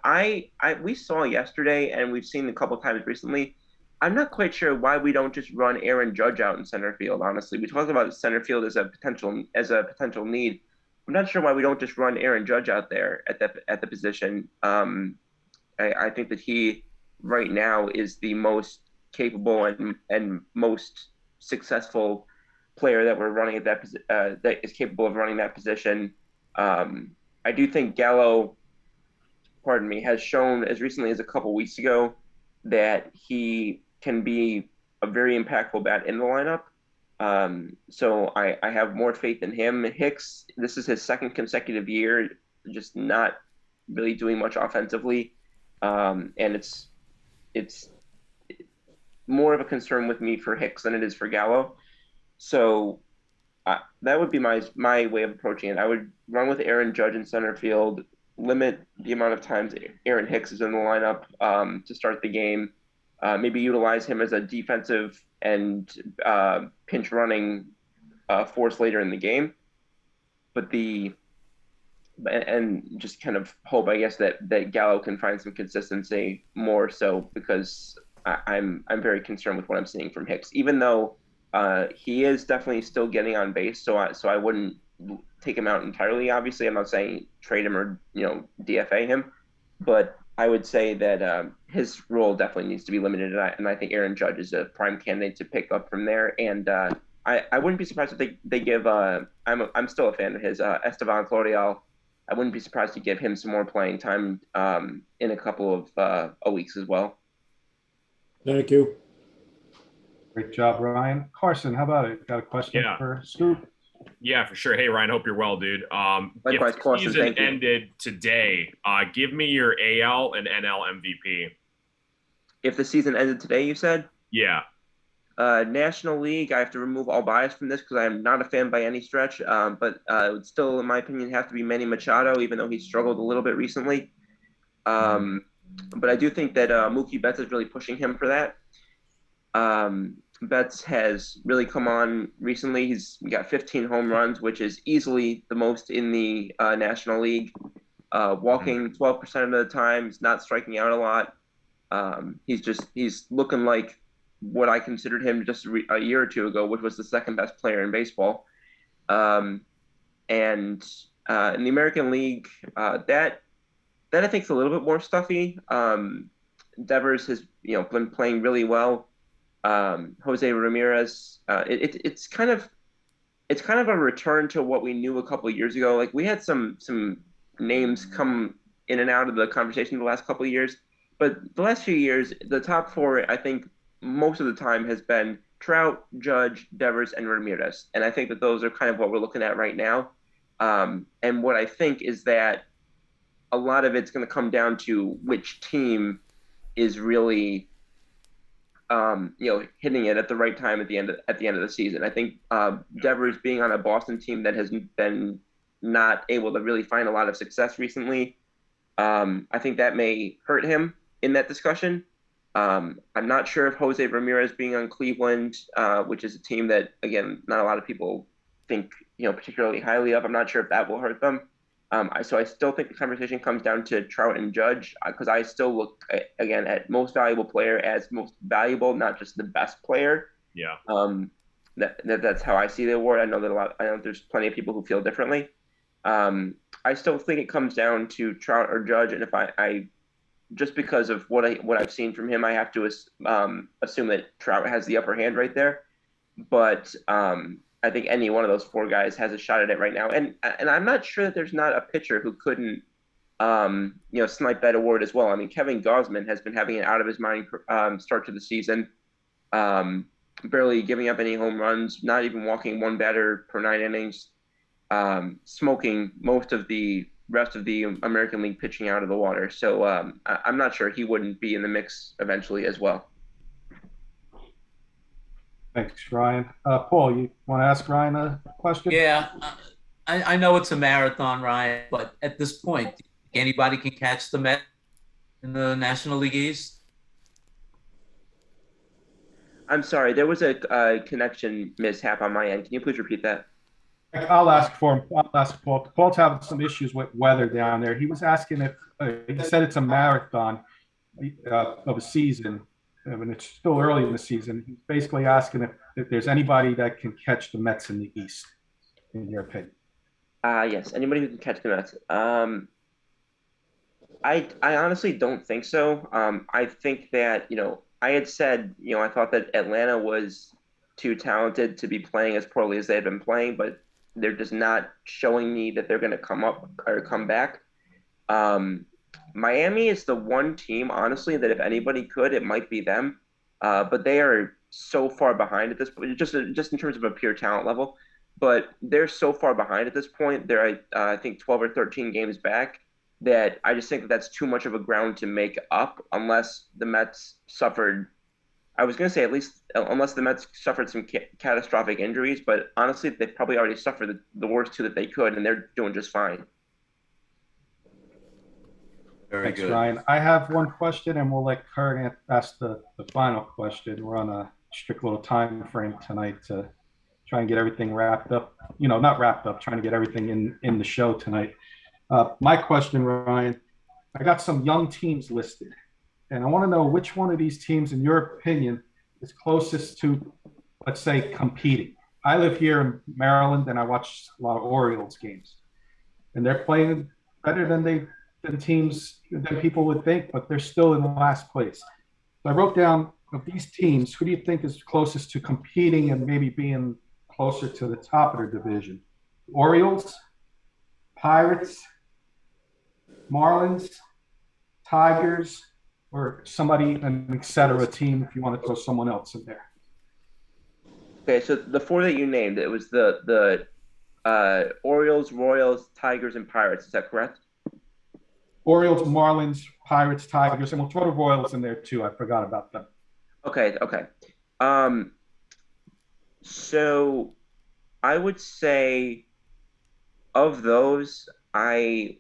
we saw yesterday, and we've seen a couple times recently. I'm not quite sure why we don't just run Aaron Judge out in center field. Honestly, we talked about center field as a potential need. I'm not sure why we don't just run Aaron Judge out there at the position. I think that he right now is the most capable and most successful player that we're running at that is capable of running that position. I do think Gallo, has shown as recently as a couple weeks ago that he can be a very impactful bat in the lineup. So I have more faith in him. Hicks, this is his second consecutive year, just not really doing much offensively. And it's more of a concern with me for Hicks than it is for Gallo. So that would be my way of approaching it. I would run with Aaron Judge in center field, limit the amount of times Aaron Hicks is in the lineup to start the game. Maybe utilize him as a defensive and pinch running force later in the game. And just kind of hope, I guess, that Gallo can find some consistency more so, because I'm very concerned with what I'm seeing from Hicks, even though he is definitely still getting on base. So I wouldn't take him out entirely. Obviously, I'm not saying trade him or DFA him, but I would say that his role definitely needs to be limited, and I think Aaron Judge is a prime candidate to pick up from there. And I wouldn't be surprised if they give. I'm still a fan of his, Esteban Florial. I wouldn't be surprised to give him some more playing time in a couple of weeks as well. Thank you. Great job, Ryan. Carson, how about it? Got a question for Scoop? Yeah, for sure. Hey, Ryan, hope you're well, dude. Likewise, if the Carson, season thank you. ended today, give me your AL and NL MVP. If the season ended today, you said? Yeah. National League, I have to remove all bias from this because I am not a fan by any stretch. But it would still, in my opinion, have to be Manny Machado, even though he struggled a little bit recently. But I do think that Mookie Betts is really pushing him for that. Betts has really come on recently. He's got 15 home runs, which is easily the most in the National League. Walking 12% of the time, he's not striking out a lot. He's looking like what I considered him just a year or two ago, which was the second best player in baseball. And in the American League, that I think is a little bit more stuffy. Devers has been playing really well. Jose Ramirez, it's kind of a return to what we knew a couple of years ago. Like, we had some names come in and out of the conversation the last couple of years, but the last few years, the top four, I think most of the time has been Trout, Judge, Devers, and Ramirez. And I think that those are kind of what we're looking at right now. And what I think is that a lot of it's going to come down to which team is really hitting it at the right time at the end of the season. I think Devers being on a Boston team that has been not able to really find a lot of success recently, I think that may hurt him in that discussion. I'm not sure if Jose Ramirez being on Cleveland, which is a team that, again, not a lot of people think particularly highly of, I'm not sure if that will hurt them. So I still think the conversation comes down to Trout and Judge, because I still look again at most valuable player as most valuable, not just the best player. Yeah. That's how I see the award. I know there's plenty of people who feel differently. I still think it comes down to Trout or Judge, and if I just because of what I've seen from him, I have to assume that Trout has the upper hand right there. But I think any one of those four guys has a shot at it right now. And I'm not sure that there's not a pitcher who couldn't, snipe that award as well. I mean, Kevin Gausman has been having an out of his mind start to the season, barely giving up any home runs, not even walking one batter per 9 innings, smoking most of the rest of the American League pitching out of the water. So I'm not sure he wouldn't be in the mix eventually as well. Thanks, Ryan. Paul, you want to ask Ryan a question? Yeah, I know it's a marathon, Ryan, but at this point, do you think anybody can catch the Mets in the National League East? I'm sorry, there was a connection mishap on my end. Can you please repeat that? I'll ask for him. I'll ask Paul. Paul's having some issues with weather down there. He was asking if he said it's a marathon of a season, and it's still early in the season. He's basically asking if there's anybody that can catch the Mets in the East, in your opinion. Yes, anybody who can catch the Mets. I honestly don't think so. I think that, I had said, I thought that Atlanta was too talented to be playing as poorly as they had been playing, but they're just not showing me that they're going to come up or come back. Miami is the one team, honestly, that if anybody could, it might be them. But they are so far behind at this point, just in terms of a pure talent level. But they're so far behind at this point. They're, I think, 12 or 13 games back, that I just think that that's too much of a ground to make up unless the Mets suffered. I was going to say at least unless the Mets suffered some catastrophic injuries, but honestly, they probably already suffered the worst two that they could, and they're doing just fine. Thanks, good. Ryan. I have one question, and we'll let Kurt ask the final question. We're on a strict little time frame tonight to try and get everything wrapped up. Not wrapped up, trying to get everything in the show tonight. My question, Ryan, I got some young teams listed, and I want to know which one of these teams, in your opinion, is closest to, let's say, competing. I live here in Maryland, and I watch a lot of Orioles games, and they're playing better than people would think, but they're still in the last place. So I wrote down, of these teams, who do you think is closest to competing and maybe being closer to the top of their division? Orioles, Pirates, Marlins, Tigers, or somebody, an et cetera team, if you want to throw someone else in there. Okay, so the four that you named, it was the Orioles, Royals, Tigers, and Pirates. Is that correct? Orioles, Marlins, Pirates, Tigers, and we'll throw the Royals in there too. I forgot about them. Okay. So I would say of those, I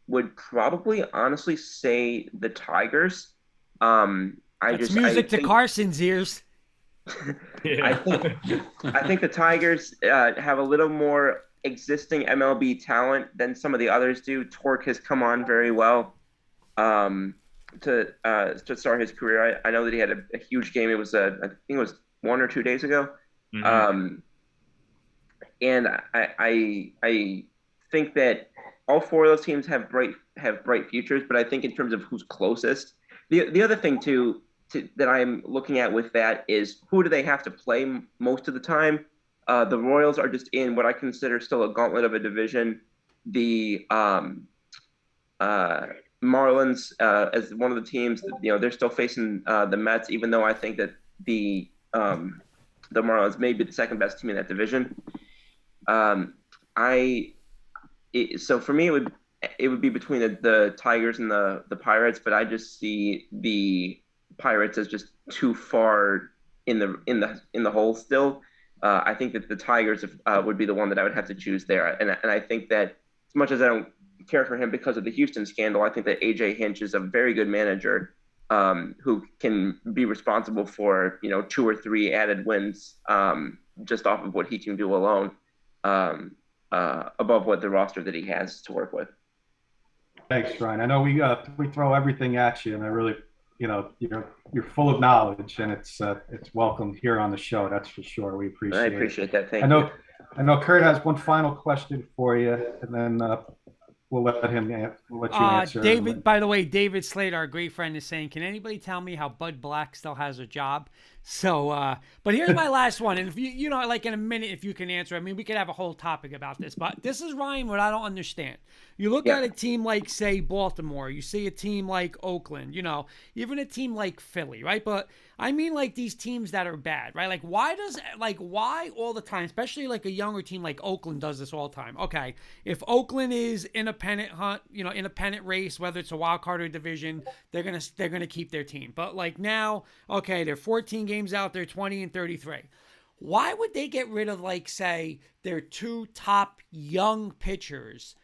would probably honestly say the Tigers. That's music to Carson's ears. I think the Tigers have a little more existing MLB talent than some of the others do. Torque has come on very well to start his career. I know that he had a huge game. It was I think it was 1 or 2 days ago. Mm-hmm. And I think that all four of those teams have bright futures, but I think in terms of who's closest, the other thing too that I'm looking at with that is who do they have to play most of the time. The Royals are just in what I consider still a gauntlet of a division. The Marlins, as one of the teams, they're still facing the Mets, even though I think that the Marlins may be the second best team in that division. So for me, it would be between the Tigers and the Pirates, but I just see the Pirates as just too far in the hole still. I think that the Tigers would be the one that I would have to choose there, and I think that as much as I don't care for him because of the Houston scandal, I think that AJ Hinch is a very good manager who can be responsible for 2 or 3 added wins just off of what he can do alone. Above what the roster that he has to work with. Thanks, Ryan. I know we throw everything at you, and I really, you're full of knowledge, and it's welcome here on the show. That's for sure. We appreciate it. I appreciate that. Thank you. I know Kurt has one final question for you, and then we'll let you answer. David, by the way, David Slater, our great friend, is saying, can anybody tell me how Bud Black still has a job? So, but here's my last one. And if you like in a minute, if you can answer, I mean, we could have a whole topic about this, but this is, Ryan, what I don't understand. You look at a team like, say, Baltimore, you see a team like Oakland, even a team like Philly, right? But I mean, like these teams that are bad, right? Like, why all the time, especially like a younger team like Oakland does this all the time? Okay, if Oakland is in a pennant hunt, in a pennant race, whether it's a wild card or division, they're gonna keep their team. But like now, okay, they're 14 games out, they're 20-33. why would they get rid of, like, say, their two top young pitchers,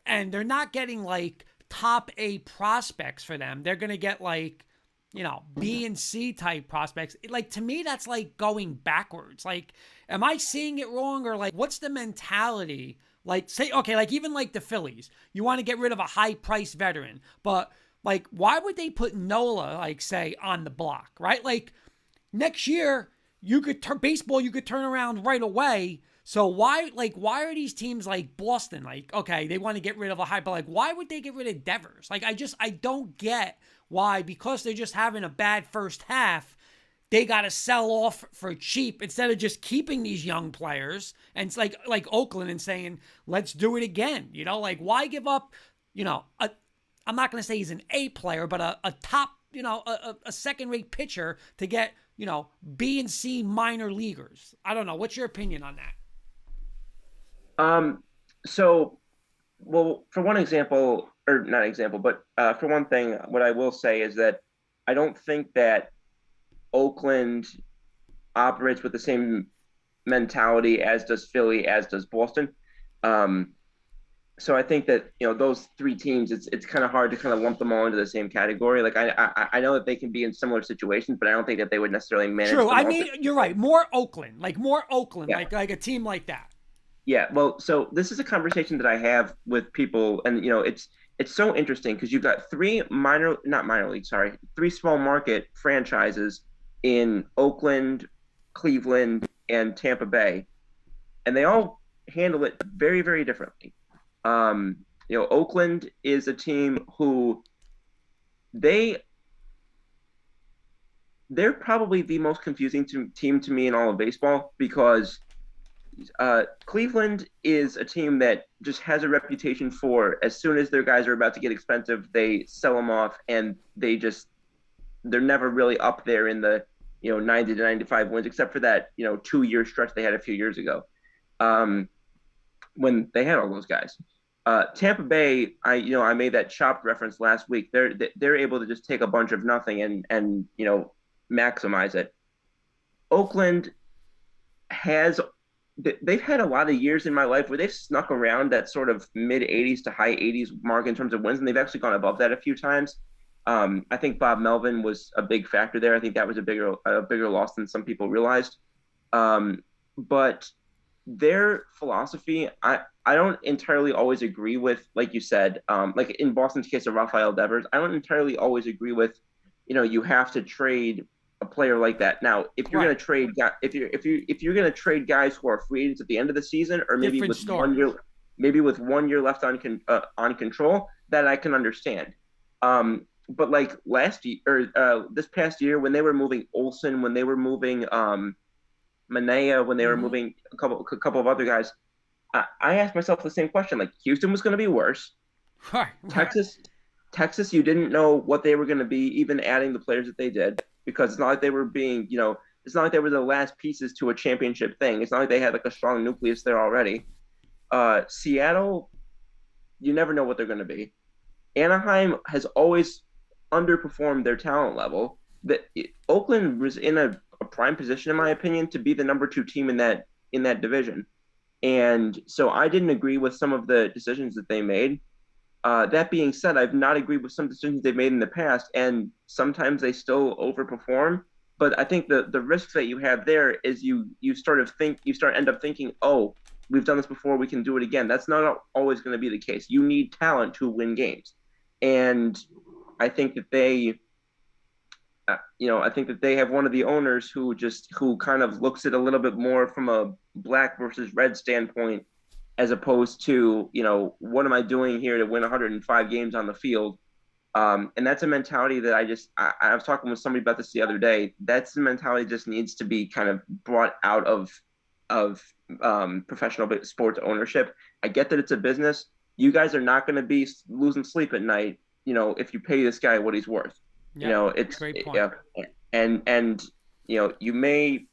and they're not getting, like, top A prospects for them? They're going to get, like, B and C type prospects. Like, to me, that's like going backwards. Like, am I seeing it wrong, or like, what's the mentality? Like, say, okay, like even like the Phillies, you want to get rid of a high priced veteran, but like, why would they put Nola, like, say, on the block, right? Like, next year, you could turn baseball, you could turn around right away. So why are these teams like Boston, like, okay, they want to get rid of a high, but like, why would they get rid of Devers? Like, I don't get why, because they're just having a bad first half, they got to sell off for cheap instead of just keeping these young players. And it's like Oakland and saying, let's do it again. Like, why give up, I'm not going to say he's an A player, but a top, a second-rate pitcher to get, B and C minor leaguers. I don't know. What's your opinion on that? So, well, for one example, or not example, but for one thing, what I will say is that I don't think that Oakland operates with the same mentality as does Philly, as does Boston. So I think that, those three teams, it's kind of hard to kind of lump them all into the same category. Like, I know that they can be in similar situations, but I don't think that they would necessarily manage. True. I mean, you're right. More Oakland, yeah. like a team like that. Yeah. Well, so this is a conversation that I have with people, and it's so interesting because you've got three small market franchises in Oakland, Cleveland, and Tampa Bay, and they all handle it very, very differently. Oakland is a team who they're probably the most confusing team to me in all of baseball, because Cleveland is a team that just has a reputation for, as soon as their guys are about to get expensive, they sell them off, and they're never really up there in the 90 to 95 wins, except for that 2-year stretch they had a few years ago, when they had all those guys. Tampa Bay, I made that Chopped reference last week. They're able to just take a bunch of nothing and maximize it. Oakland they've had a lot of years in my life where they've snuck around that sort of mid 80s to high 80s mark in terms of wins, and they've actually gone above that a few times. I think Bob Melvin was a big factor there. I think that was a bigger loss than some people realized. But their philosophy, I don't entirely always agree with, like you said, like in Boston's case of Rafael Devers, I don't entirely always agree with, you have to trade a player like that. Now, if you're going to trade, if you're going to trade guys who are free agents at the end of the season, or maybe with 1 year left on control, that I can understand. But like last year, or this past year, when they were moving Olsen, when they were moving Mania, when they were moving a couple of other guys, I asked myself the same question. Like, Houston was going to be worse. Texas, you didn't know what they were going to be, even adding the players that they did, because it's not like they were being, it's not like they were the last pieces to a championship thing. It's not like they had like a strong nucleus there already. Seattle, you never know what they're going to be. Anaheim has always underperformed their talent level. Oakland was in a prime position, in my opinion, to be the number 2 team in that division. And so I didn't agree with some of the decisions that they made. That being said, I've not agreed with some decisions they've made in the past, and sometimes they still overperform. But I think the risks that you have there is you end up thinking, oh, we've done this before, we can do it again. That's not always going to be the case. You need talent to win games. And I think that they have one of the owners who kind of looks at a little bit more from a black versus red standpoint, as opposed to, what am I doing here to win 105 games on the field? And that's a mentality that I was talking with somebody about this the other day. That's the mentality that just needs to be kind of brought out of professional sports ownership. I get that it's a business. You guys are not going to be losing sleep at night, if you pay this guy what he's worth. Yeah, it's great point. Yeah, and you may,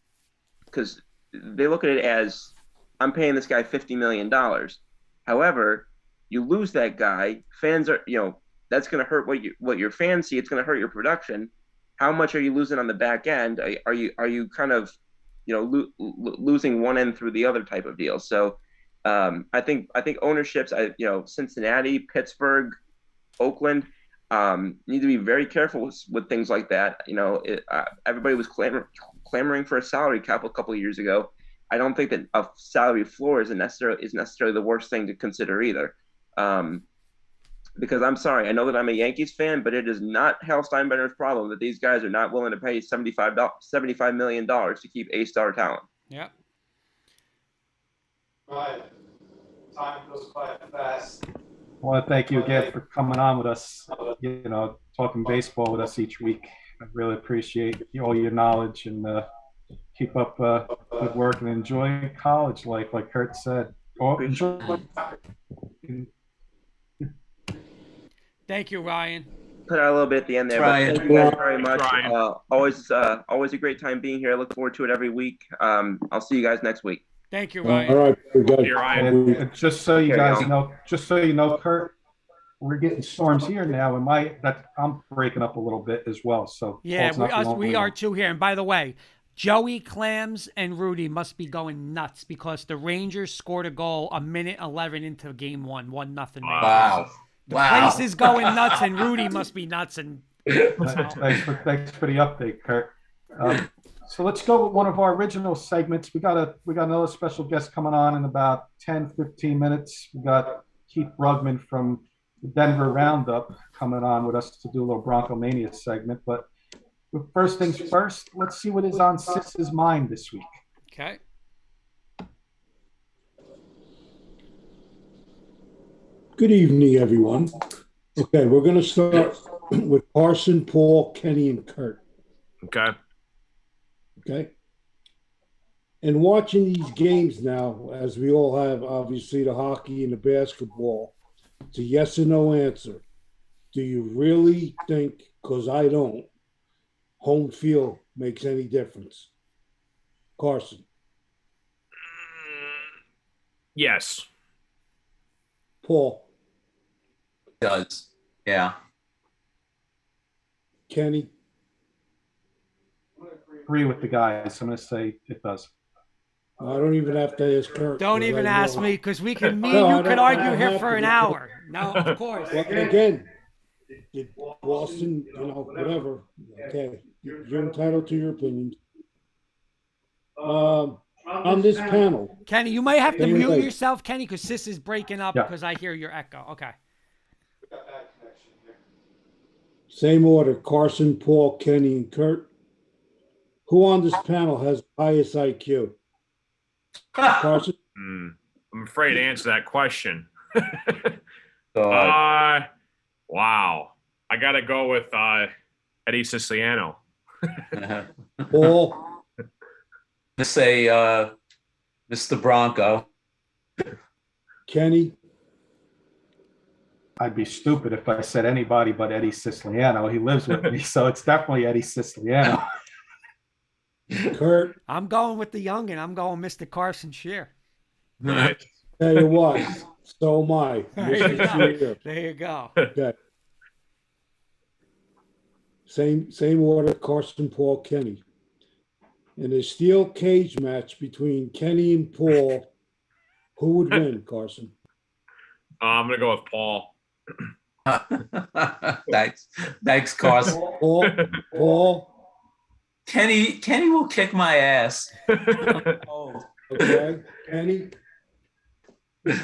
because they look at it as, I'm paying this guy $50 million. However, you lose that guy, fans are, that's going to hurt what your fans see. It's going to hurt your production. How much are you losing on the back end? Are you kind of losing one end through the other type of deal. So I think ownerships, Cincinnati, Pittsburgh, Oakland, need to be very careful with things like that. Everybody was clamoring for a salary cap a couple of years ago. I don't think that a salary floor is necessarily the worst thing to consider either. Because I'm sorry, I know that I'm a Yankees fan, but it is not Hal Steinbrenner's problem that these guys are not willing to pay $75 million to keep A-star talent. Yep. Right. Time goes quite fast. I want to thank you again for coming on with us, talking baseball with us each week. I really appreciate all your knowledge, and keep up good work and enjoy college life, like Kurt said. Thank you, Ryan. Put out a little bit at the end there, but thank you guys very much. Always a great time being here. I look forward to it every week. I'll see you guys next week. Thank you, Ryan. All right, See you, Ryan. And just so you guys know, Kurt, we're getting storms here now, and I'm breaking up a little bit as well. So yeah, we are too here. And by the way, Joey Clams and Rudy must be going nuts because the Rangers scored a goal a minute 11 into game 1, 1-0. Wow. The place is going nuts, and Rudy must be nuts. And thanks for the update, Kurt. So let's go with one of our original segments. We got another special guest coming on in about 10-15 minutes. We got Keith Brugman from the Denver Roundup coming on with us to do a little Bronco Mania segment. But first things first, let's see what is on Sis's mind this week. Okay. Good evening, everyone. Okay, we're going to start with Carson, Paul, Kenny, and Kurt. Okay. And watching these games now, as we all have, obviously, the hockey and the basketball, it's a yes or no answer. Do you really think, because I don't, home field makes any difference? Carson. Yes. Paul. Does. Yeah. Kenny. Agree with the guys. I'm going to say it does. I don't even have to ask Kurt. Don't even ask me, because you could argue here for an hour. No, of course. Well, again, Boston, whatever. Okay, you're entitled to your opinion. On this panel, Kenny, you might have to mute yourself, Kenny, because Sis is breaking up because I hear your echo. Okay. Same order: Carson, Paul, Kenny, and Kurt. Who on this panel has the highest IQ? Carson? I'm afraid to answer that question. God. Wow. I got to go with Eddie Siciliano. Paul? Let's say Mr. Bronco. Kenny? I'd be stupid if I said anybody but Eddie Siciliano. He lives with me, so it's definitely Eddie Siciliano. Kurt? I'm going with the youngin'. I'm going Mr. Carson Shear. Nice. Tell you what, so am I. There you go. Okay. Same order: Carson, Paul, Kenny. In a steel cage match between Kenny and Paul, who would win, Carson? I'm going to go with Paul. Thanks, Carson. Paul. Kenny will kick my ass. Okay, Kenny.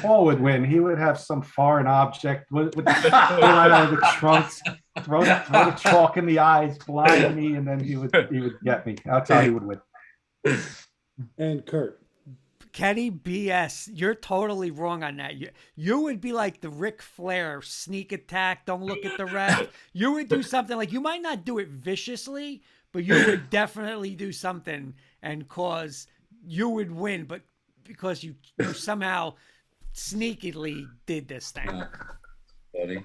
Paul would win. He would have some foreign object with the right out of the trunks, throw the chalk in the eyes, blind me, and then he would get me. That's how he would win. And Kurt. Kenny, BS. You're totally wrong on that. You would be like the Ric Flair sneak attack. Don't look at the ref. You would do something like, you might not do it viciously, but you would definitely do something and cause you would win, but because you somehow sneakily did this thing. Buddy.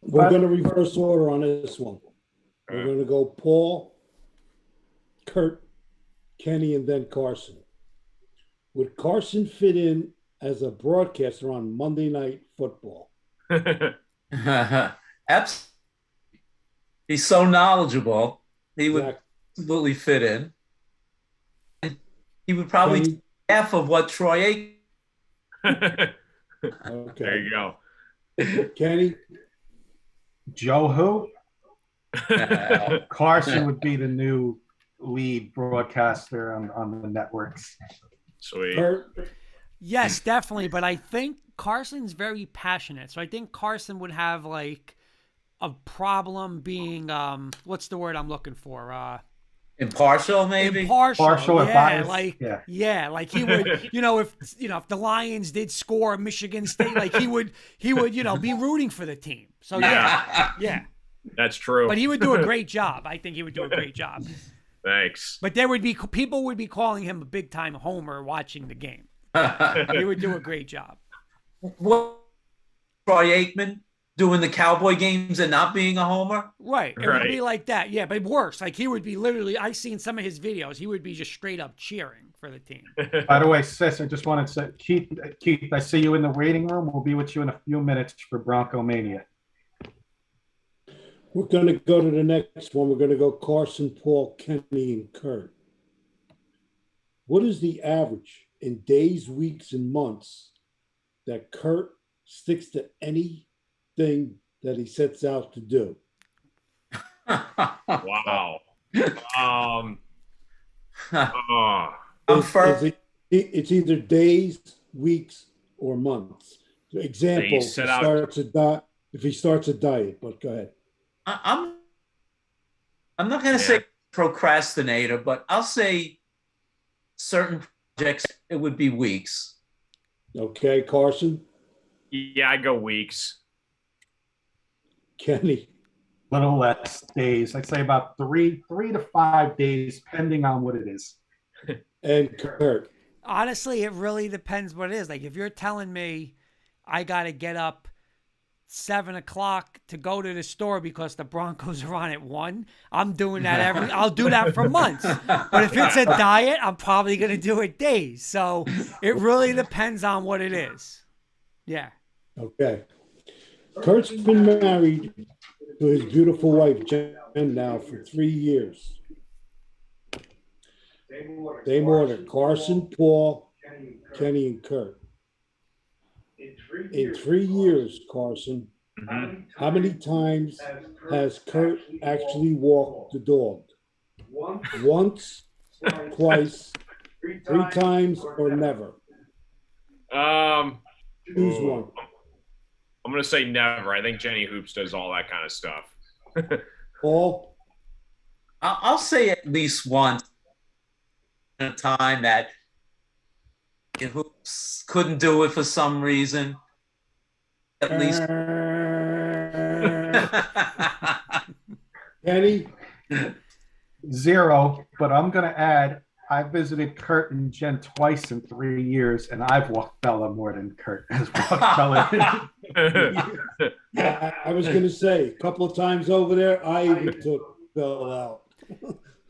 We're going to reverse order on this one. We're going to go Paul, Kurt, Kenny, and then Carson. Would Carson fit in as a broadcaster on Monday Night Football? Absolutely. He's so knowledgeable. He would absolutely fit in. And he would probably Kenny? take half of what Troy There Okay. you go. Kenny? Joe who? ate. Carson would be the new lead broadcaster on the networks. Sweet. Kurt? Yes, definitely. But I think Carson's very passionate. So I think Carson would have like a problem being what's the word I'm looking for? Impartial, maybe. Partial or yeah, biased, like yeah. like he would, if the Lions did score Michigan State, like he would, be rooting for the team. So yeah. That's true. But he would do a great job. I think he would do a great job. Thanks. But people would be calling him a big time homer watching the game. He would do a great job. What, Troy Aikman doing the Cowboy games and not being a homer? Right. It would be like that. Yeah, but worse. Like he would be literally, I've seen some of his videos. He would be just straight up cheering for the team. By the way, sis, I just wanted to say, Keith, I see you in the waiting room. We'll be with you in a few minutes for Bronco Mania. We're going to go to the next one. We're going to go Carson, Paul, Kenny, and Kurt. What is the average in days, weeks, and months that Kurt sticks to anything that he sets out to do? Wow. It's either days, weeks, or months. So example, if he starts a diet, but go ahead. I'm not going to say procrastinator, but I'll say certain projects, it would be weeks. Okay, Carson? Yeah, I go weeks. Kenny? Little less days. I'd say about 3 to 5 days, depending on what it is. And Kurt? Honestly, it really depends what it is. Like if you're telling me I got to get up 7 o'clock to go to the store because the Broncos are on at 1, I'm doing that I'll do that for months. But if it's a diet, I'm probably going to do it days. So it really depends on what it is. Yeah. Okay. Kurt's been married to his beautiful wife, Jen, now for 3 years. Same order, Carson, Paul, Kenny, and Kurt. In 3 years, Carson, how many times has Kurt actually walked the dog? Once, twice, 3 times, or never? Choose one. I'm going to say never. I think Jenny Hoops does all that kind of stuff. Paul? I'll say at least once in a time that Hoops couldn't do it for some reason. At least. Kenny? 0, but I'm going to add, I visited Kurt and Jen twice in 3 years, and I've walked Bella more than Kurt has walked Bella. I was going to say, a couple of times over there, I even took Bella out.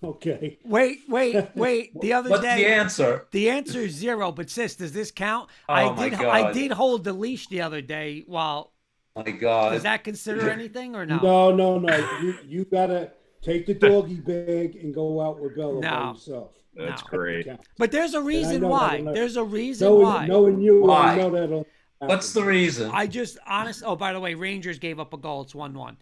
Okay. Wait. The other What's day. the answer? The answer is 0, but sis, does this count? Oh, I did hold the leash the other day while. My God. Does that consider anything or no? No. You got to take the doggy bag and go out with Bella by yourself. That's great. But there's a reason why. There's a reason why. Knowing you, why? I know that'll happen. What's the reason? Oh, by the way, Rangers gave up a goal. It's 1-1.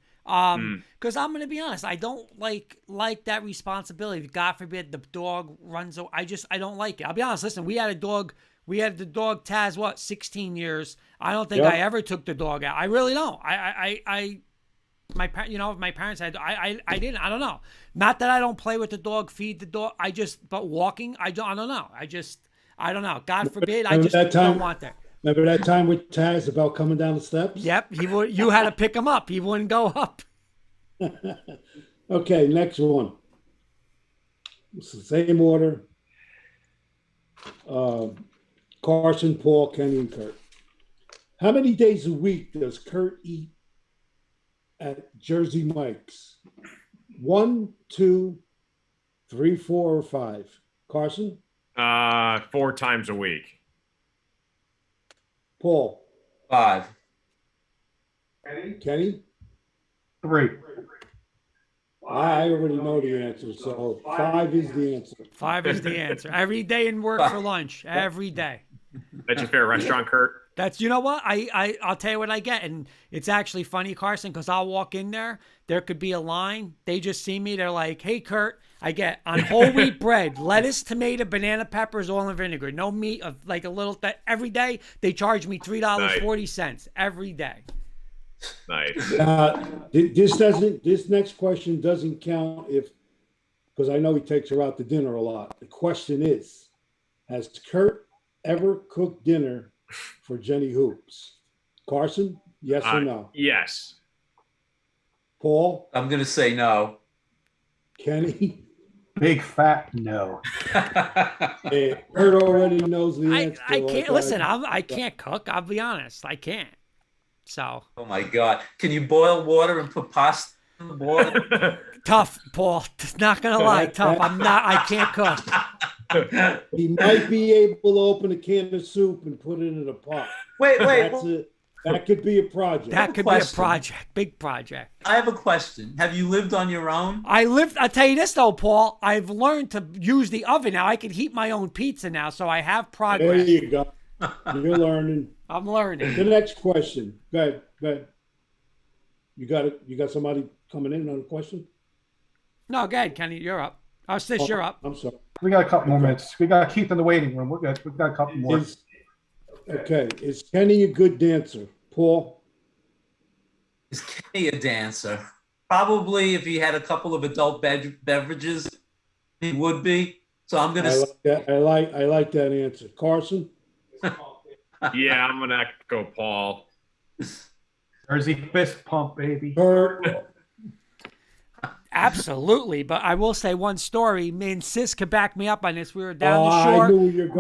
Because I'm going to be honest, I don't like that responsibility. God forbid the dog runs away. I don't like it. I'll be honest. Listen, we had the dog Taz, 16 years. I don't think I ever took the dog out. I really don't. My parents had, I didn't, I don't know. Not that I don't play with the dog, feed the dog. But walking, I don't know. I don't know. God forbid. I just don't want that. Remember that time with Taz about coming down the steps? Yep. You had to pick him up. He wouldn't go up. Okay, next one. It's the same order. Carson, Paul, Kenny, and Kurt. How many days a week does Kurt eat at Jersey Mike's? 1, 2, 3, 4, or 5? Carson? 4 times a week. Paul? 5. Kenny? 3. I already know the answer, so 5 is the answer. 5 is the answer. Every day in work for lunch. Every day. That's your favorite restaurant, Kurt? That's, you know what? I'll tell you what I get. And it's actually funny, Carson, because I'll walk in there. There could be a line. They just see me. They're like, hey, Kurt, I get on whole wheat bread, lettuce, tomato, banana, peppers, oil, and vinegar. No meat, of like a little, every day they charge me $3.40 every day. Nice. This next question doesn't count because I know he takes her out to dinner a lot. The question is, has Kurt ever cooked dinner for Jenny Hoops? Carson, yes or no? Yes. Paul? I'm going to say no. Kenny? Big fat no. Kurt already knows the answer. I can't, listen, I can't cook. I'll be honest. I can't. So. Oh, my God. Can you boil water and put pasta in the boiler? Tough, Paul. Not going to lie. Tough. I can't cook. He might be able to open a can of soup and put it in a pot. Wait. That could be a project. That could be a project. Big project. I have a question. Have you lived on your own? I'll tell you this, though, Paul. I've learned to use the oven now. I can heat my own pizza now, so I have progress. There you go. You're learning. I'm learning. The next question. Go ahead. You got somebody coming in on a question? No, go ahead, Kenny. You're up. Oh, Sis, you're up. I'm sorry. We got a couple more minutes. We got Keith in the waiting room. We've got a couple more. Is Kenny a good dancer? Paul? Is Kenny a dancer? Probably if he had a couple of adult beverages, he would be. So I'm gonna. I like that answer. Carson? Yeah, I'm gonna go Paul. Jersey fist pump, baby. Absolutely, but I will say one story. Me and Sis could back me up on this. We were down the shore.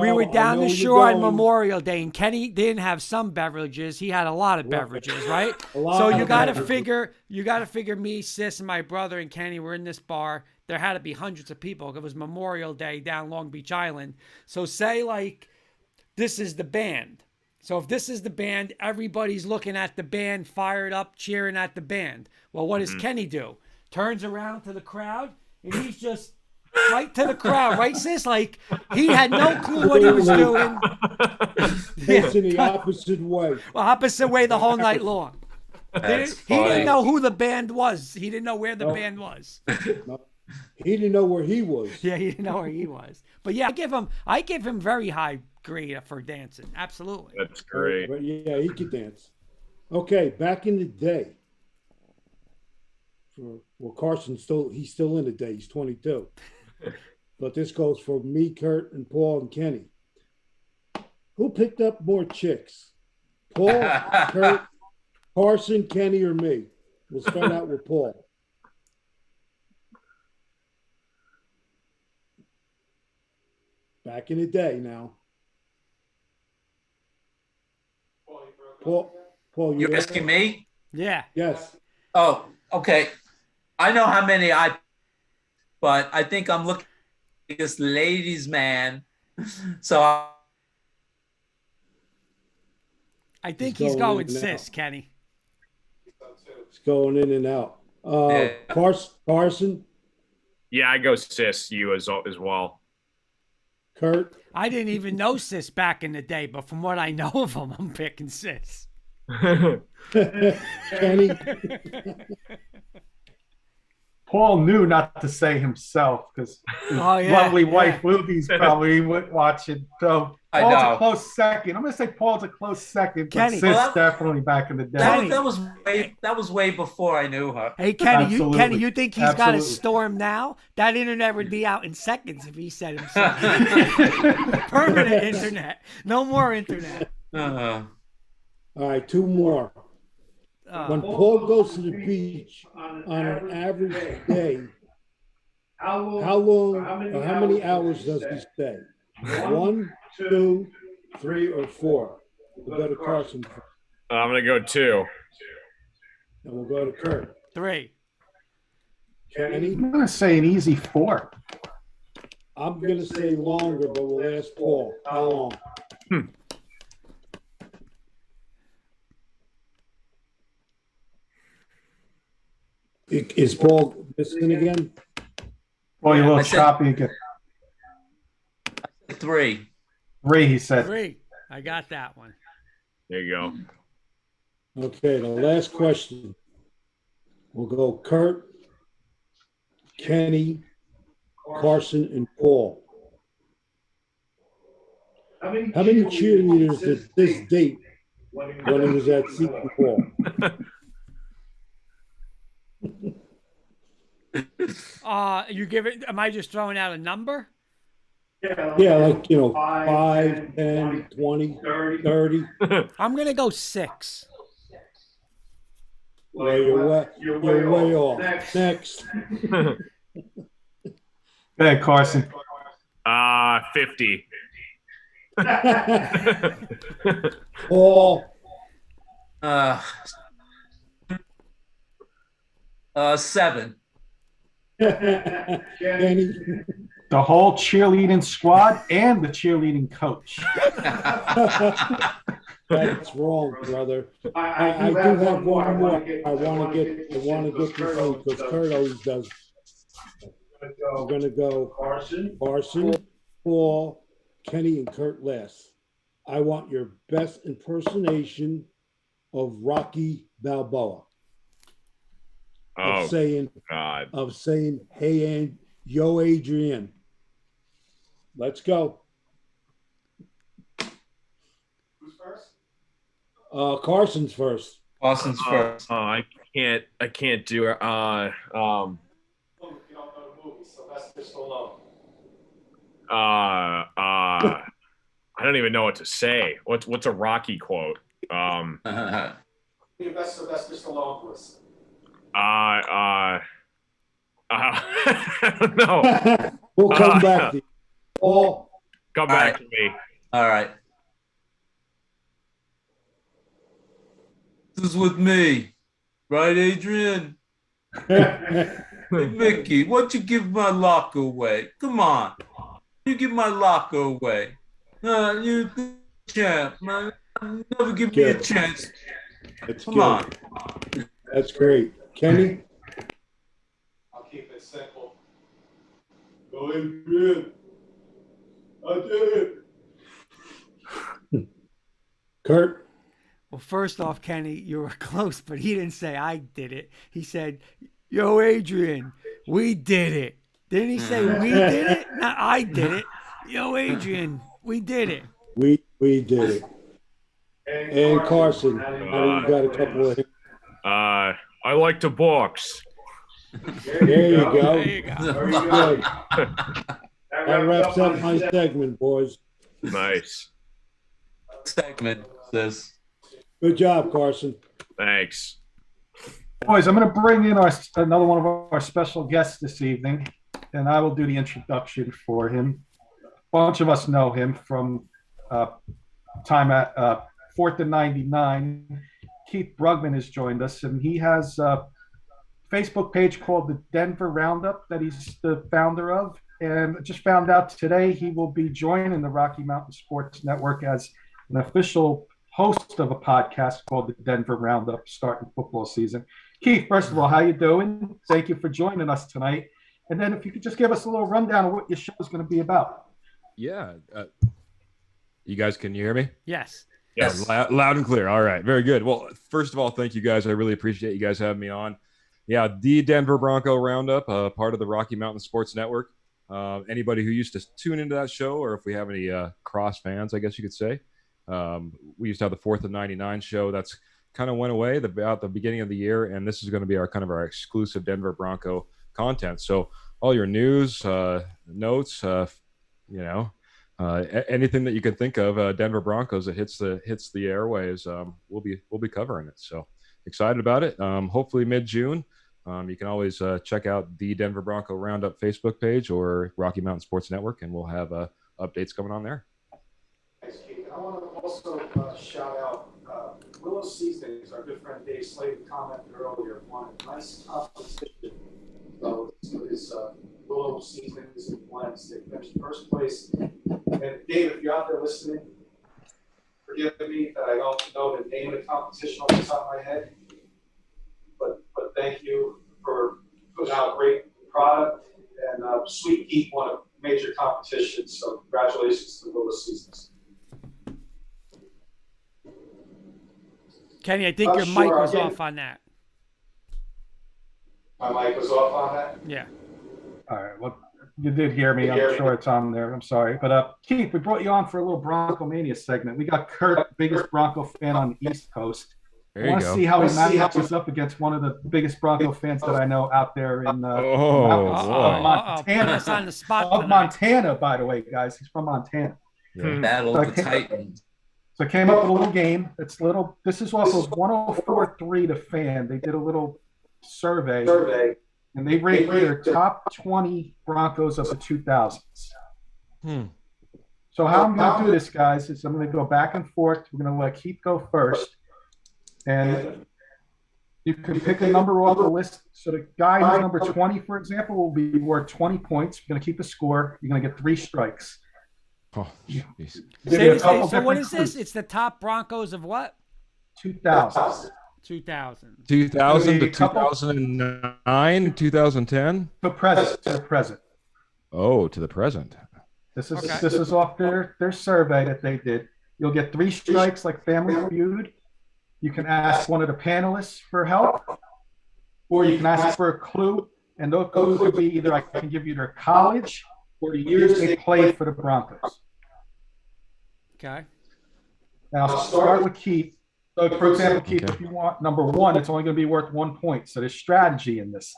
We were down the shore on Memorial Day, and Kenny didn't have some beverages. He had a lot of beverages, right? So you got to figure me, Sis, and my brother and Kenny were in this bar. There had to be hundreds of people. It was Memorial Day down Long Beach Island. So say like this is the band. So if this is the band, everybody's looking at the band, fired up, cheering at the band. Well, what does Kenny do? Turns around to the crowd, and he's just right to the crowd, right, Sis? Like, he had no clue what he was doing. It's in the opposite way. Well, opposite way the whole night long. He That's didn't know who the band was. He didn't know where the band was. No. He didn't know where he was. Yeah, he didn't know where he was. But yeah, I give him very high grade for dancing. Absolutely. That's great. But yeah, he could dance. Okay, back in the day. Well, Carson's he's still in the day. He's 22. But this goes for me, Kurt, and Paul and Kenny. Who picked up more chicks? Paul, Kurt, Carson, Kenny, or me? We'll start out with Paul. Back in the day now. Paul, You're asking me? Yeah. Yes. Oh, okay. I know how many but I think I'm looking at this ladies' man. So I think he's going Sis, Kenny. It's going in and out. Carson? Yeah, I go Sis, you as well. Kurt? I didn't even know Sis back in the day, but from what I know of him, I'm picking Sis. Kenny? Paul knew not to say himself because his lovely wife Ruby's probably watching. So Paul's a close second. I'm going to say Paul's a close second, but Sis definitely back in the day. That was way before I knew her. Hey, Kenny, you think he's got a storm now? That internet would be out in seconds if he said himself. Permanent internet. No more internet. All right, 2 more. When Paul goes to the beach on an average day, how many hours does he stay? 1, 2, 3, or 4? We'll go to Carson. I'm going to go 2. And we'll go to Kurt. 3. Kenny? I'm going to say an easy 4. I'm going to say longer, but we'll ask Paul. How long? Is Paul missing again? Well, you're a little I said- choppy again. 3. 3, he said. 3. I got that one. There you go. Okay, the last question. We'll go Kurt, Kenny, Carson, and Paul. How many cheerleaders did this date when he was at Seton Hall? You give it. Am I just throwing out a number? Yeah, like, 5, 10, 20, 30. I'm gonna go 6. Well, you're way off. Next. Go ahead, Carson. 50. Paul. 7. Kenny. The whole cheerleading squad and the cheerleading coach. That's wrong, brother. I do have one more. I want to get this in because Kurt always does. I'm gonna go Carson, Paul, Kenny, and Kurt last. I want your best impersonation of Rocky Balboa. Oh, God. Of saying, hey, and yo, Adrian. Let's go. Who's first? Carson's first. Carson's first. I can't do it. You don't know the movie, Sylvester Stallone. I don't even know what to say. What's a Rocky quote? Your best Sylvester Stallone was. I don't know. We'll come back to you. Paul. Come back to me. All right. This is with me. Right, Adrian? Hey, Mickey, why don't you give my locker away? Come on. You give my locker away. You're the champ, man. Never give me a chance. Come on. That's great. Kenny? I'll keep it simple. Go Adrian. I did it. Kurt? Well, first off, Kenny, you were close, but he didn't say I did it. He said, yo, Adrian, we did it. Didn't he say we did it? No, I did it. Yo, Adrian, we did it. We did it. And Carson, I know you got a couple of. I like to box. There you go. There you go. Very good. That wraps up my segment, boys. Nice. Segment, this. Good job, Carson. Thanks. Boys, I'm going to bring in another one of our special guests this evening, and I will do the introduction for him. A bunch of us know him from time at 4th and 99. Keith Brugman has joined us, and he has a Facebook page called the Denver Roundup that he's the founder of. And just found out today he will be joining the Rocky Mountain Sports Network as an official host of a podcast called the Denver Roundup, starting football season. Keith, first of all, how you doing? Thank you for joining us tonight. And then if you could just give us a little rundown of what your show is going to be about. Yeah. You guys, can you hear me? Yes. Yes. Loud and clear. All right. Very good. Well, first of all, thank you guys. I really appreciate you guys having me on. Yeah, the Denver Bronco Roundup, part of the Rocky Mountain Sports Network. Anybody who used to tune into that show, or if we have any cross fans, I guess you could say. We used to have the 4th and 99 show. That's kind of went away about the beginning of the year, and this is going to be our exclusive Denver Bronco content. So all your news, notes, anything that you can think of, Denver Broncos that hits the airwaves, we'll be covering it. So excited about it. Hopefully mid-June. You can always check out the Denver Bronco Roundup Facebook page or Rocky Mountain Sports Network, and we'll have updates coming on there. Thanks, Keith. And I want to also shout out Willow Seasonings. Our good friend Dave Slade commented earlier on a nice competition. So this Willow Seasonings and Blends. They finished first place. And Dave, if you're out there listening, forgive me that I don't know the name of the competition off the top of my head. But thank you for Sweet Heat won a major competition, so congratulations to the Willis Seasons. Kenny, I think your mic was off on that. My mic was off on that? Yeah. All right. Well, you did hear me. I'm sure it's on there. I'm sorry. But Keith, we brought you on for a little Bronco Mania segment. We got Kurt, biggest Bronco fan on the East Coast. I want to see how he matches up against one of the biggest Bronco fans that I know out there in Montana. That's on the spot Of Montana, by the way, guys. He's from Montana. Yeah. Battle of the Titans. So I came up with a little game. It's little. This is off of 104.3 The Fan. They did a little survey, and they rated their top 20 Broncos of the 2000s. So how I'm going to do this, guys, is I'm going to go back and forth. We're going to let Keith go first, and you can pick a number off the list. So the guy who's number 20, for example, will be worth 20 points. You're going to keep the score. You're going to get 3 strikes. Oh, jeez. So what is this? It's the top Broncos of what? 2000. 2000 to 2009, 2010? To the present. Oh, to the present. This is off their survey that they did. You'll get 3 strikes like Family Feud. You can ask one of the panelists for help, or you can ask for a clue. And those clues could be either I can give you their college or the years they played for the Broncos. Okay. Now I'll start with Keith. So, for example, Keith, if you want number 1, it's only going to be worth 1 point. So there's strategy in this.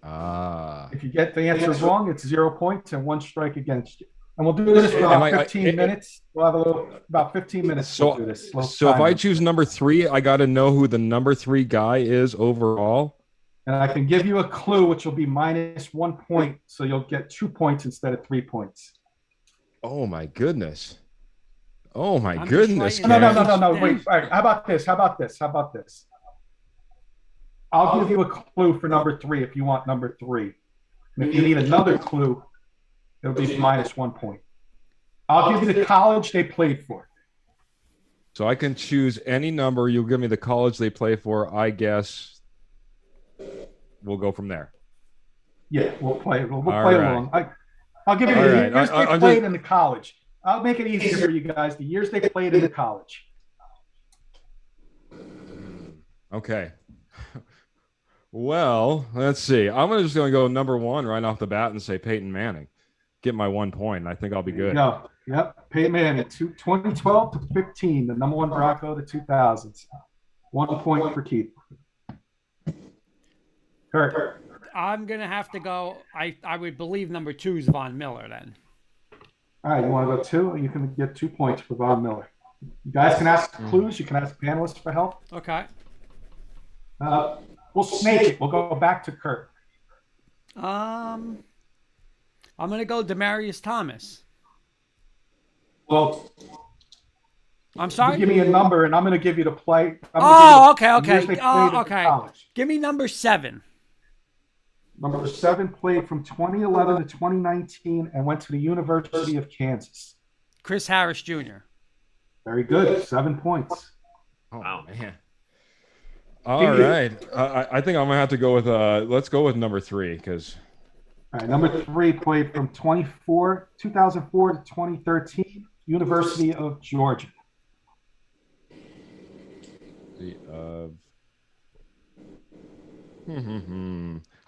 If you get the answer wrong, it's 0 points and 1 strike against you. And we'll do this for about 15 minutes. We'll have about 15 minutes to do this. So if I choose number 3, I got to know who the number 3 guy is overall. And I can give you a clue, which will be minus 1 point. So you'll get 2 points instead of 3 points. Oh, my goodness. Oh, my goodness. No. Wait. All right. How about this? I'll give you a clue for number 3 if you want number 3. And if you need another clue, it'll be minus 1 point. I'll give you the college they played for. So I can choose any number. You'll give me the college they play for. I guess we'll go from there. Yeah, we'll play. We'll play along. I'll give you the years they played in the college. I'll make it easier for you guys. The years they played in the college. Okay. Well, let's see. I'm just going to go number 1 right off the bat and say Peyton Manning. Get my 1 point, and I think I'll be good. No. Yep. Peyton Manning, 2012 to 15, the number 1 Bronco of the 2000s. 1 point for Keith. Kurt. I'm going to have to go. I would believe number 2 is Von Miller then. All right, you want to go 2? You can get 2 points for Von Miller. You guys can ask clues. You can ask panelists for help. Okay. We'll snake it. We'll go back to Kurt. I'm going to go Demaryius Thomas. Well, I'm sorry? Give me a number, and I'm going to give you the play. Okay. Give me number 7. Number 7 played from 2011 to 2019 and went to the University of Kansas. Chris Harris Jr. Very good. 7 points. Oh, wow, man. All right. I think I'm going to have to go with, let's go with number 3 because. All right. Number 3 played from 2004 to 2013, University of Georgia.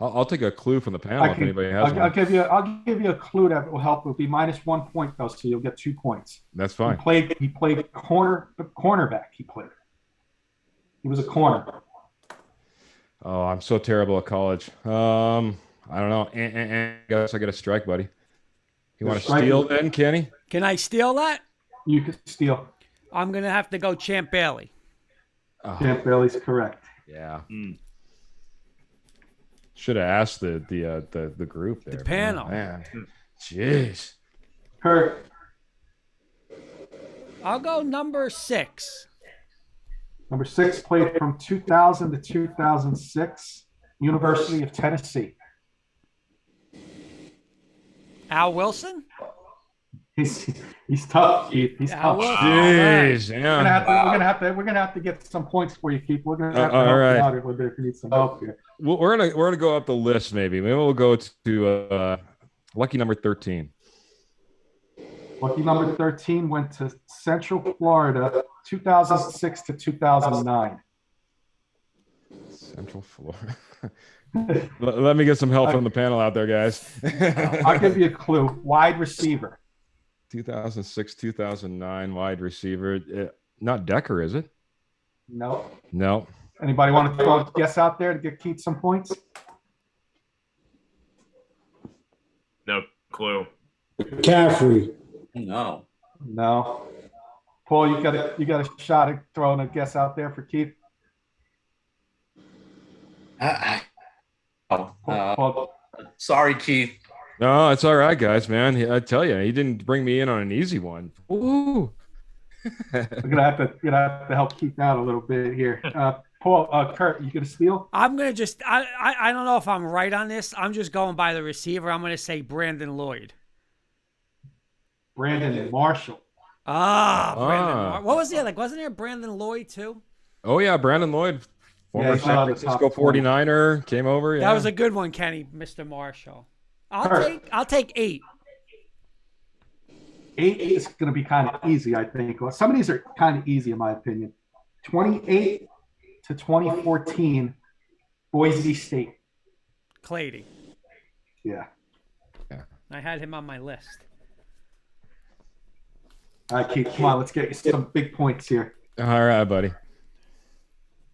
I'll take a clue from the panel if anybody has one. I'll give you a clue that will help. It'll be minus 1 point though, so you'll get 2 points. That's fine. He played cornerback. He was a corner. Oh, I'm so terrible at college. I don't know. I guess I get a strike, buddy. You want to steal then, Kenny? Can I steal that? You can steal. I'm gonna have to go Champ Bailey. Champ Bailey's correct. Yeah. Should have asked the group there. The panel. Man. Jeez. Kurt. I'll go number 6. Number 6 played from 2000 to 2006, University of Tennessee. Al Wilson? He's tough, Keith. He's Yeah, tough. well, Jeez, yeah. We're gonna have to get some points for you, Keith. We're gonna have to all help right. you out a little bit if you need some help here. We're gonna go up the list. Maybe we'll go to lucky number 13. Lucky number 13 went to Central Florida, 2006 to 2009. Central Florida. Let me get some help from the panel out there, guys. I'll give you a clue. Wide receiver. 2006, 2009 wide receiver. Not Decker, is it? No. No. Anybody want to throw a guess out there to get Keith some points? No clue. McCaffrey. No. No. Paul, you got a shot at throwing a guess out there for Keith? Paul, Sorry, Keith. No, it's all right, guys, man. I tell you, he didn't bring me in on an easy one. Ooh. we're gonna have to help Keith out a little bit here. Paul, Kurt, you gonna steal? I'm gonna just I don't know if I'm right on this. I'm just going by the receiver. I'm gonna say Brandon Lloyd. Brandon Marshall. What was the other? Wasn't there Brandon Lloyd too? Oh yeah, Brandon Lloyd, former he's San on the Francisco top 20. 49er, came over. Yeah. That was a good one, Kenny, Mr. Marshall. I'll take 8. 8 is going to be kind of easy, I think. Well, some of these are kind of easy, in my opinion. 28 to 2014, Boise State. Clady. Yeah. I had him on my list. All right, Keith, come on. Let's get you some big points here. All right, buddy.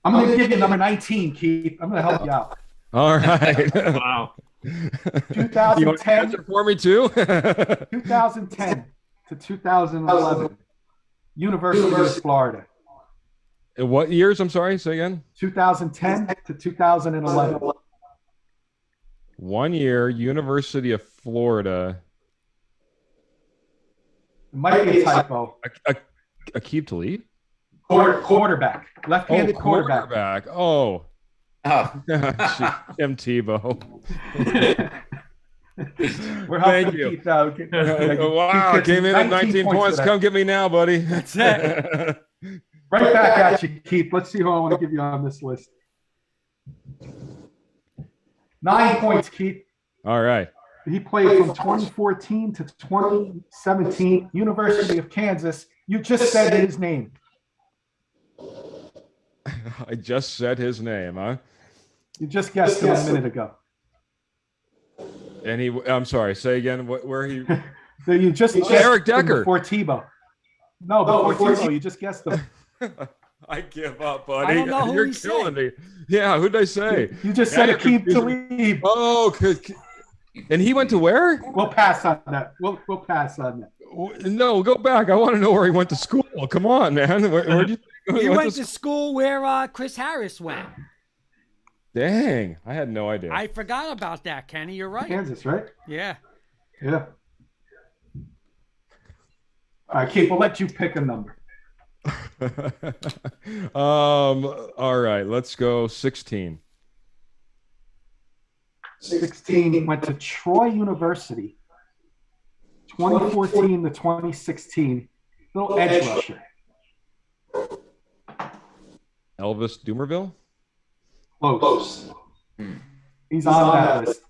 I'm going to give you number 19, Keith. I'm going to help you out. All right. Wow. 2010. You want to answer for me too? 2010 to 2011, University of Florida. What years? I'm sorry. Say again. 2010 to 2011. 1 year, University of Florida. It might be a typo. Aqib Talib? Quarterback. Left-handed quarterback. Oh. Oh. Tim Tebow. We're Thank helping you. Keith out. Wow, came in at 19 points. Come get me now, buddy. That's it. Right back at you, Keith. Let's see who I want to give you on this list. 9 points, Keith. All right. He played from 2014 to 2017, University of Kansas. You just said his name. I just said his name, huh? You just guessed him a minute ago. And I'm sorry, say again where he. You just Eric Decker. Before Tebow. No, before Tebow. You just guessed him. I give up, buddy. I don't know who You're he killing said. me. Yeah, who'd I say? You just said Aqib Talib. Oh, and he went to where? We'll pass on that. We'll pass on that. No, go back. I want to know where he went to school. Come on, man. Where'd you think He went to school where Chris Harris went. Dang, I had no idea. I forgot about that, Kenny. You're right. Kansas, right? Yeah. Yeah. All right, Keith, we'll let you pick a number. All right, let's go 16. 16 went to Troy University. 2014 to 2016. Little edge rusher. Elvis Dumerville? Close. He's on that list.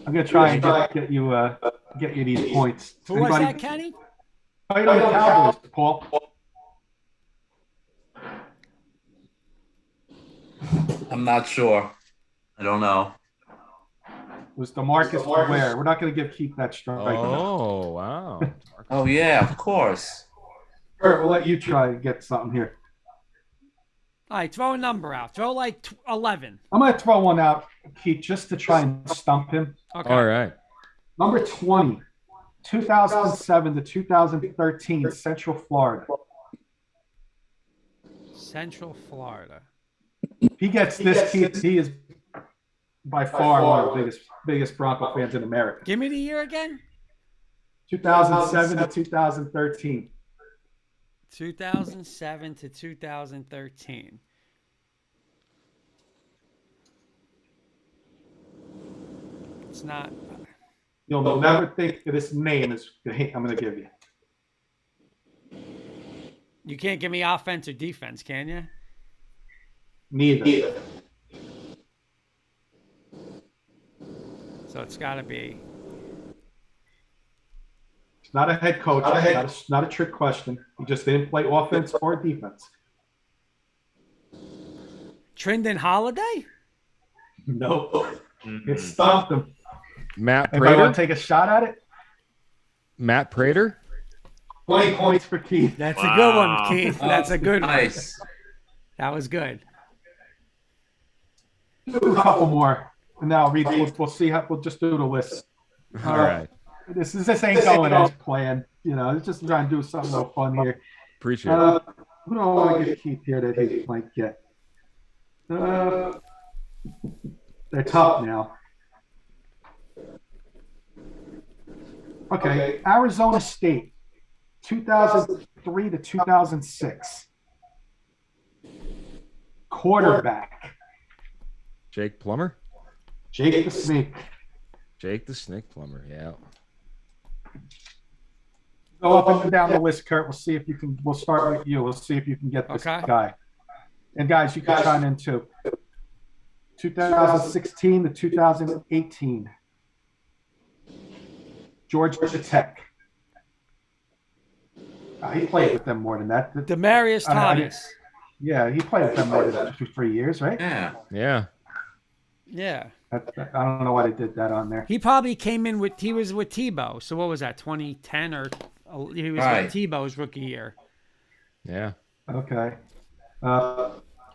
I'm gonna try and get you these points. Who was that, Kenny? Played on the Cowboys, Paul. I'm not sure. I don't know. It was DeMarcus Ware. We're not gonna give Keith that strike. Oh, wow. Oh, yeah, of course. Kurt, we'll let you try and get something here. All right, throw a number out. Throw like 11. I'm gonna throw one out, Keith, just to try and stump him. Okay. All right. Number 20, 2007 to 2013, Central Florida. Central Florida. He gets this, Keith. He is by far one of the biggest Bronco fans in America. Give me the year again. 2007 to 2013. 2007 to 2013. It's not. You'll never think of this name is the hint I'm going to give you. You can't give me offense or defense, can you? Neither. So it's got to be. It's not a head coach. Not a trick question. He just didn't play offense or defense. Trindon Holiday? Nope. It stopped him. Matt Anybody want Prater. to take a shot at it? Matt Prater. 20 points for Keith. That's a good one, Keith. That's a good one. Nice. That was good. Do a couple more, and now we'll see how we'll just do the list. All right. This ain't going as planned. You know, it's just trying to do something a little fun here. Appreciate it. Who do I want to give Keith here that he might get? They're tough now. Okay, Arizona State, 2003 to 2006. Quarterback. Jake Plummer. Jake the Snake. Jake the Snake Plummer. Yeah. Go up and down the list, Kurt. We'll see if you can. We'll start with you. We'll see if you can get this guy. And guys, you can chime in too. 2016 to 2018. Georgia Tech. He played with them more than that. Demarius Thomas. Yeah, he played with them more than 2-3 years, right? Yeah. Yeah. Yeah. I don't know why they did that on there. He probably came in with, he was with Tebow. So what was that, 2010 or he was with Tebow's rookie year. Yeah. Okay.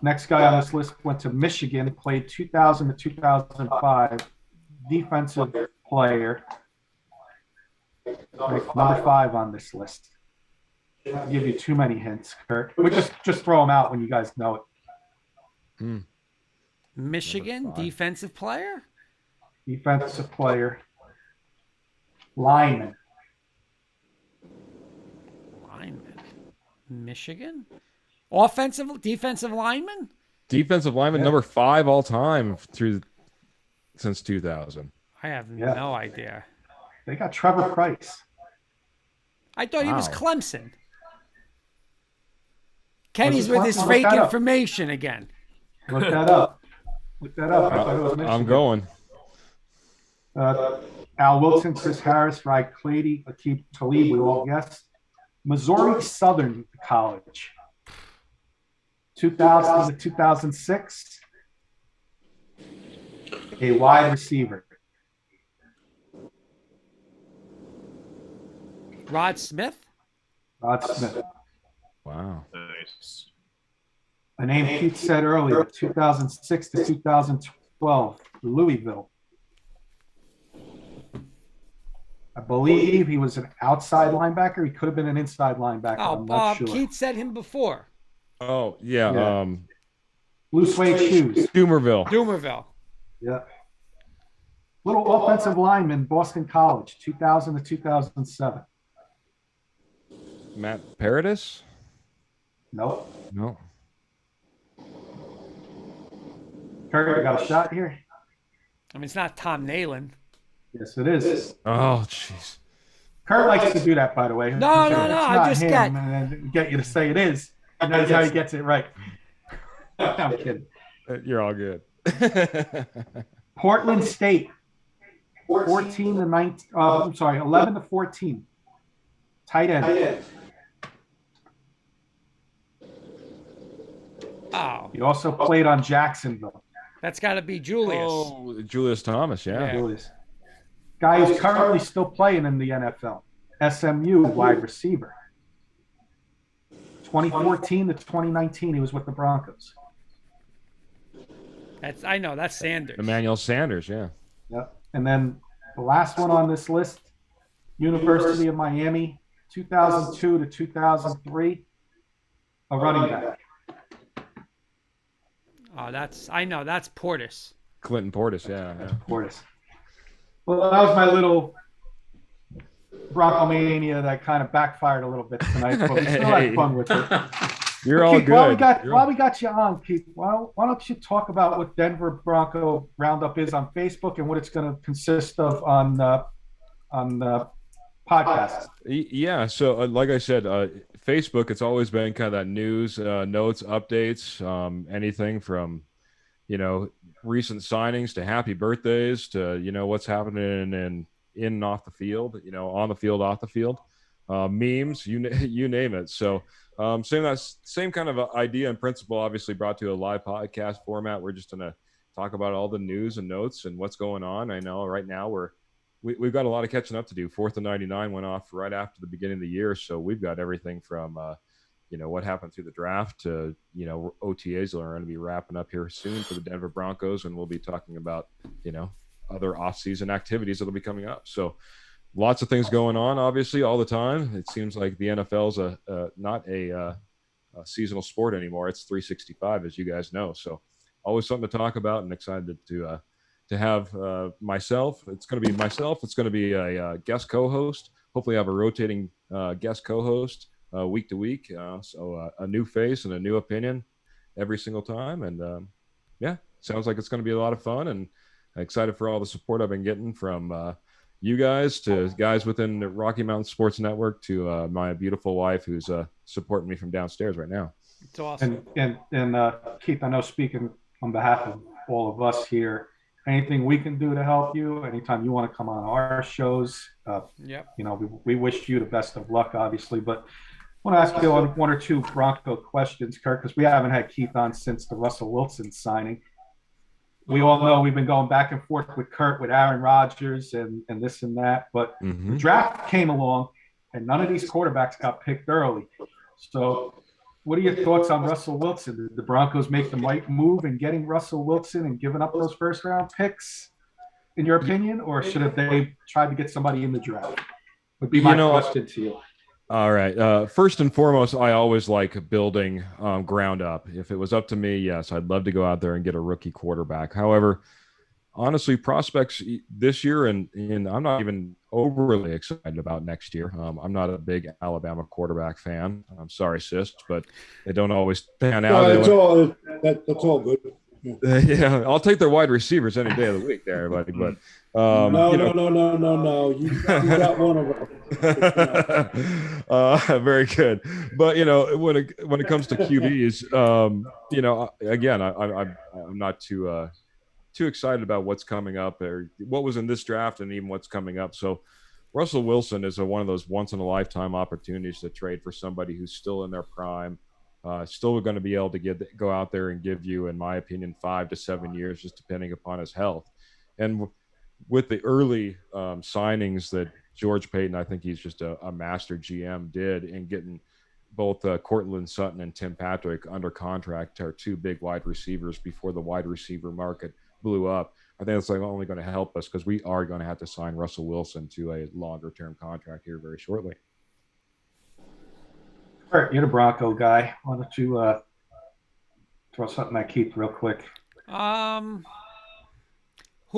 Next guy on this list went to Michigan, played 2000 to 2005. Defensive player. Number 5 on this list. I'll give you too many hints, Kurt. We just throw them out when you guys know it. Michigan defensive player? Defensive player. Lineman. Michigan? Defensive lineman? Defensive lineman number 5 all time since 2000. I have no idea. They got Trevor Price. I thought he was Clemson. Kenny's with his fake information again. Look that up. I thought it was Michigan. I'm going. Al Wilson, Chris Harris, Ry Clady, Aqib Talib, we all guessed. Missouri Southern College. 2000 to 2006. A wide receiver. Rod Smith? Rod Smith. Wow. Nice. A name Keith said earlier, 2006 to 2012, Louisville. I believe he was an outside linebacker. He could have been an inside linebacker. I'm not sure. Keith said him before. Oh, yeah. Blue suede shoes. Doomerville. Yeah. Little offensive lineman, Boston College, 2000 to 2007. Matt Paradis? Nope. No. Kurt, got a shot here? I mean, it's not Tom Nalen. Yes, it is. Oh, jeez. Kurt likes to do that, by the way. No. I just get you to say it is. And that's how he gets it right. I'm kidding. You're all good. Portland State, 14 to 19. I'm sorry, 11 to 14. Tight end. Oh. He also played on Jacksonville. That's got to be Julius. Oh, Julius Thomas, yeah. Julius. Guy who's currently still playing in the NFL. SMU wide receiver. 2014 to 2019, he was with the Broncos. I know, that's Sanders. Emmanuel Sanders, yeah. Yep. And then the last one on this list, University of Miami, 2002 to 2003, a running back. Oh, that's Portis. Clinton Portis, yeah. Portis. Well, that was my little Bronco mania that kind of backfired a little bit tonight, but we still had fun with it. You're all Keith, good. While we got you on, Keith, why don't you talk about what Denver Bronco Roundup is on Facebook and what it's going to consist of on on podcasts? Yeah. So, like I said, Facebook, it's always been kind of that news, notes, updates, anything from, recent signings to happy birthdays to, what's happening in and off the field, on the field, off the field, memes, you name it. So, same kind of idea and principle, obviously brought to a live podcast format. We're just going to talk about all the news and notes and what's going on. I know right now we've got a lot of catching up to do. 4th and 99 went off right after the beginning of the year. So we've got everything from, what happened through the draft to, OTAs that are going to be wrapping up here soon for the Denver Broncos. And we'll be talking about, other off-season activities that'll be coming up. So lots of things going on, obviously, all the time. It seems like the NFL's not a seasonal sport anymore. It's 365, as you guys know. So always something to talk about, and excited to have myself. It's going to be myself. It's going to be a guest co-host. Hopefully I have a rotating guest co-host week to week. So a new face and a new opinion every single time. And sounds like it's going to be a lot of fun, and excited for all the support I've been getting from you guys to guys within the Rocky Mountain Sports Network to my beautiful wife who's supporting me from downstairs right now. It's awesome. And Keith, I know, speaking on behalf of all of us here, anything we can do to help you, anytime you want to come on our shows, we wish you the best of luck, obviously. But I want to ask you one or two Bronco questions, Kurt, because we haven't had Keith on since the Russell Wilson signing. We all know we've been going back and forth with Kurt, with Aaron Rodgers and this and that. But the draft came along, and none of these quarterbacks got picked early. So what are your thoughts on Russell Wilson? Did the Broncos make the right move in getting Russell Wilson and giving up those first-round picks, in your opinion? Or should have they tried to get somebody in the draft? Would be my question to you. All right. First and foremost, I always like building ground up. If it was up to me, yes, I'd love to go out there and get a rookie quarterback. However, honestly, prospects this year, and I'm not even overly excited about next year. I'm not a big Alabama quarterback fan. I'm sorry, sis, but they don't always pan out. That's all good. Yeah, I'll take their wide receivers any day of the week there, buddy. But no. You got one of them. Very good. But when it comes to QBs, again, I'm not too excited about what's coming up or what was in this draft and even what's coming up. So Russell Wilson is one of those once in a lifetime opportunities to trade for somebody who's still in their prime. Still going to be able to go out there and give you, in my opinion, 5 to 7 years, just depending upon his health. And with the early signings that George Payton, I think he's just a master GM, did in getting both Cortland Sutton and Tim Patrick under contract, our two big wide receivers before the wide receiver market blew up. I think it's only going to help us because we are going to have to sign Russell Wilson to a longer-term contract here very shortly. Kurt, you're the Bronco guy. Why don't you throw something at Keith real quick? Who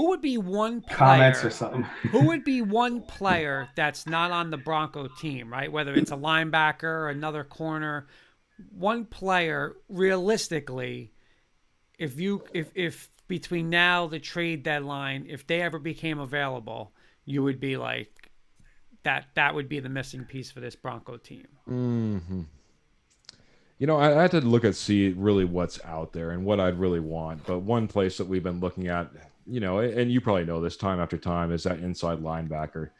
would be one player? Comments or something. Who would be one player that's not on the Bronco team, right? Whether it's a linebacker or another corner, one player realistically, if between now the trade deadline, if they ever became available, you would be like, that would be the missing piece for this Bronco team. Mm-hmm. I had to see really what's out there and what I'd really want. But one place that we've been looking at, and you probably know this time after time, is that inside linebacker.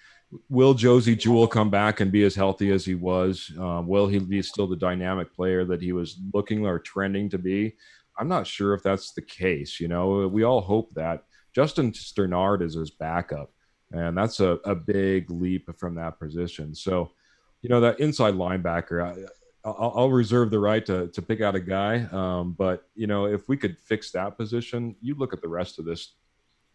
Will Josie Jewell come back and be as healthy as he was? Will he be still the dynamic player that he was looking or trending to be? I'm not sure if that's the case. We all hope that. Justin Sternard is his backup. And that's a big leap from that position. So, that inside linebacker, I'll reserve the right to pick out a guy. But, if we could fix that position, you look at the rest of this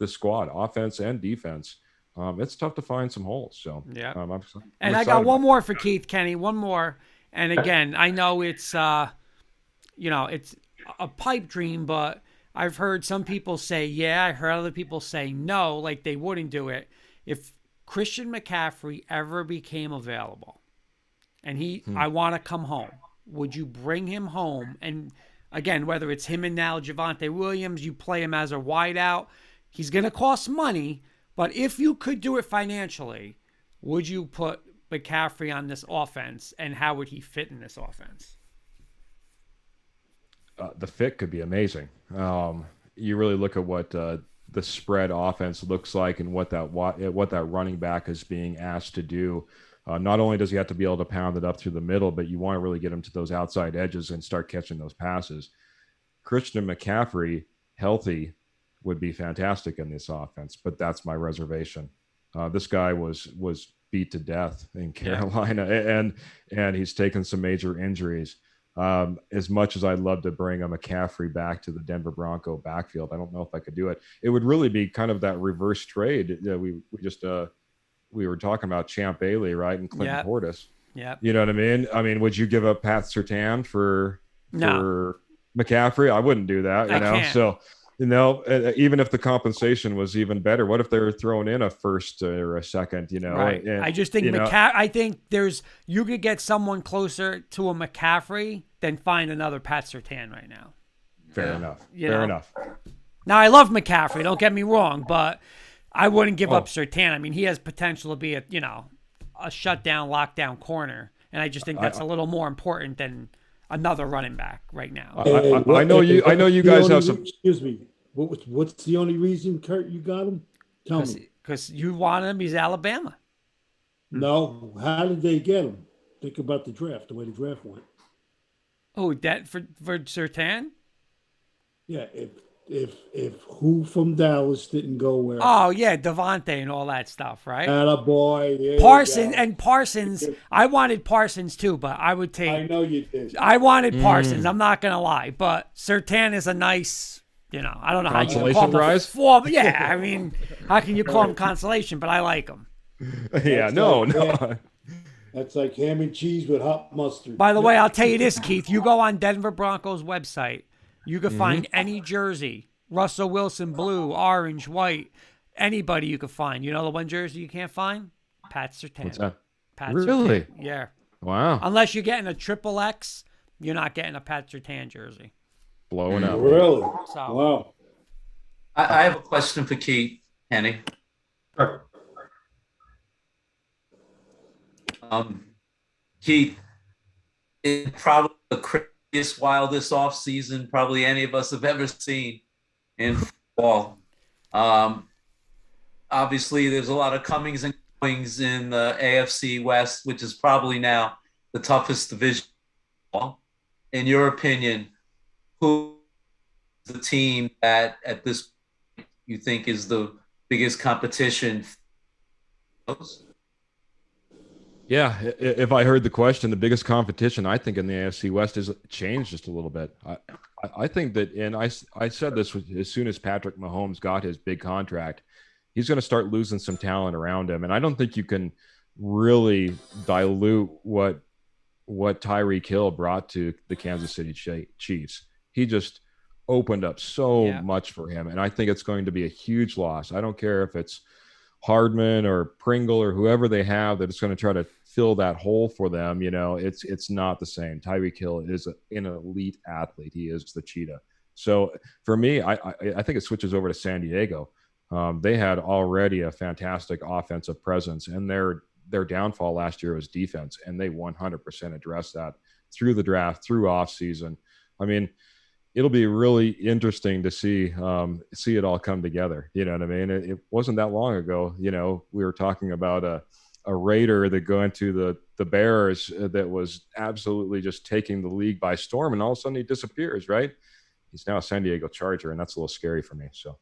squad, offense and defense. It's tough to find some holes. So, yeah. I'm I got one more for Keith, Kenny, one more. And again, I know it's, it's a pipe dream, but I've heard some people say, yeah, I heard other people say no, like they wouldn't do it. If Christian McCaffrey ever became available and I want to come home, would you bring him home? And again, whether it's him and now Javonte Williams, you play him as a wideout. He's going to cost money, but if you could do it financially, would you put McCaffrey on this offense, and how would he fit in this offense? The fit could be amazing. You really look at what the spread offense looks like and what that running back is being asked to do. Not only does he have to be able to pound it up through the middle, but you want to really get him to those outside edges and start catching those passes. Christian McCaffrey, healthy, would be fantastic in this offense, but that's my reservation. This guy was beat to death in Carolina, and he's taken some major injuries. As much as I'd love to bring a McCaffrey back to the Denver Bronco backfield, I don't know if I could do it. It would really be kind of that reverse trade. We were talking about Champ Bailey, right, and Clinton Portis. Yeah. You know what I mean? I mean, would you give up Pat Surtain for McCaffrey? I wouldn't do that. You know, can't. So even if the compensation was even better, what if they were throwing in a first or a second? You know, right? And, I just think I think you could get someone closer to a McCaffrey than find another Pat Surtain right now. Fair enough. Fair enough. Now I love McCaffrey. Don't get me wrong, but I wouldn't give up Surtain. I mean, he has potential to be a shutdown, lockdown corner, and I just think that's a little more important than another running back right now. I know you guys have some. Excuse me. What's the only reason, Kurt, you got him? Tell me. Because you want him. He's Alabama. No. How did they get him? Think about the draft, the way the draft went. Oh, that for Surtain? Yeah. If who from Dallas didn't go where? Oh yeah, Devontae and all that stuff, right? Attaboy. Parsons. I wanted Parsons too, but I would take. I know you did. I wanted Parsons. I'm not gonna lie, but Surtain is a nice. I don't know how you can call him prize. But yeah, I mean, how can you call him consolation? But I like him. No. That's like ham and cheese with hot mustard. By the way, I'll tell you this, Keith. You go on Denver Broncos website. You can find any jersey, Russell Wilson, blue, orange, white, anybody you can find. You know the one jersey you can't find? Pat Surtain. What's that? Pat Really? Surtain. Yeah. Wow. Unless you're getting a triple X, you're not getting a Pat Surtain jersey. Blowing up. Really? So, Wow. I have a question for Keith, Kenny. Sure. Keith, it's probably the craziest, wildest off season probably any of us have ever seen in football. Obviously, there's a lot of comings and goings in the AFC West, which is probably now the toughest division. In your opinion, who is the team that at this point you think is the biggest competition? Yeah, if I heard the question, the biggest competition I think in the AFC West is changed just a little bit. I think that, and I said this as soon as Patrick Mahomes got his big contract, he's going to start losing some talent around him, and I don't think you can really dilute what Tyreek Hill brought to the Kansas City Chiefs. He just opened up so much for him, and I think it's going to be a huge loss. I don't care if it's Hardman or Pringle or whoever they have that is going to try to fill that hole for them. It's not the same. Tyreek Hill is an elite athlete. He is the cheetah. So for me, I think it switches over to San Diego. They had already a fantastic offensive presence, and their downfall last year was defense, and they 100% addressed that through the draft, through off season. I mean, it'll be really interesting to see it all come together. You know what I mean? It wasn't that long ago. We were talking about a Raider that going to the Bears that was absolutely just taking the league by storm, and all of a sudden he disappears. Right? He's now a San Diego Charger, and that's a little scary for me. So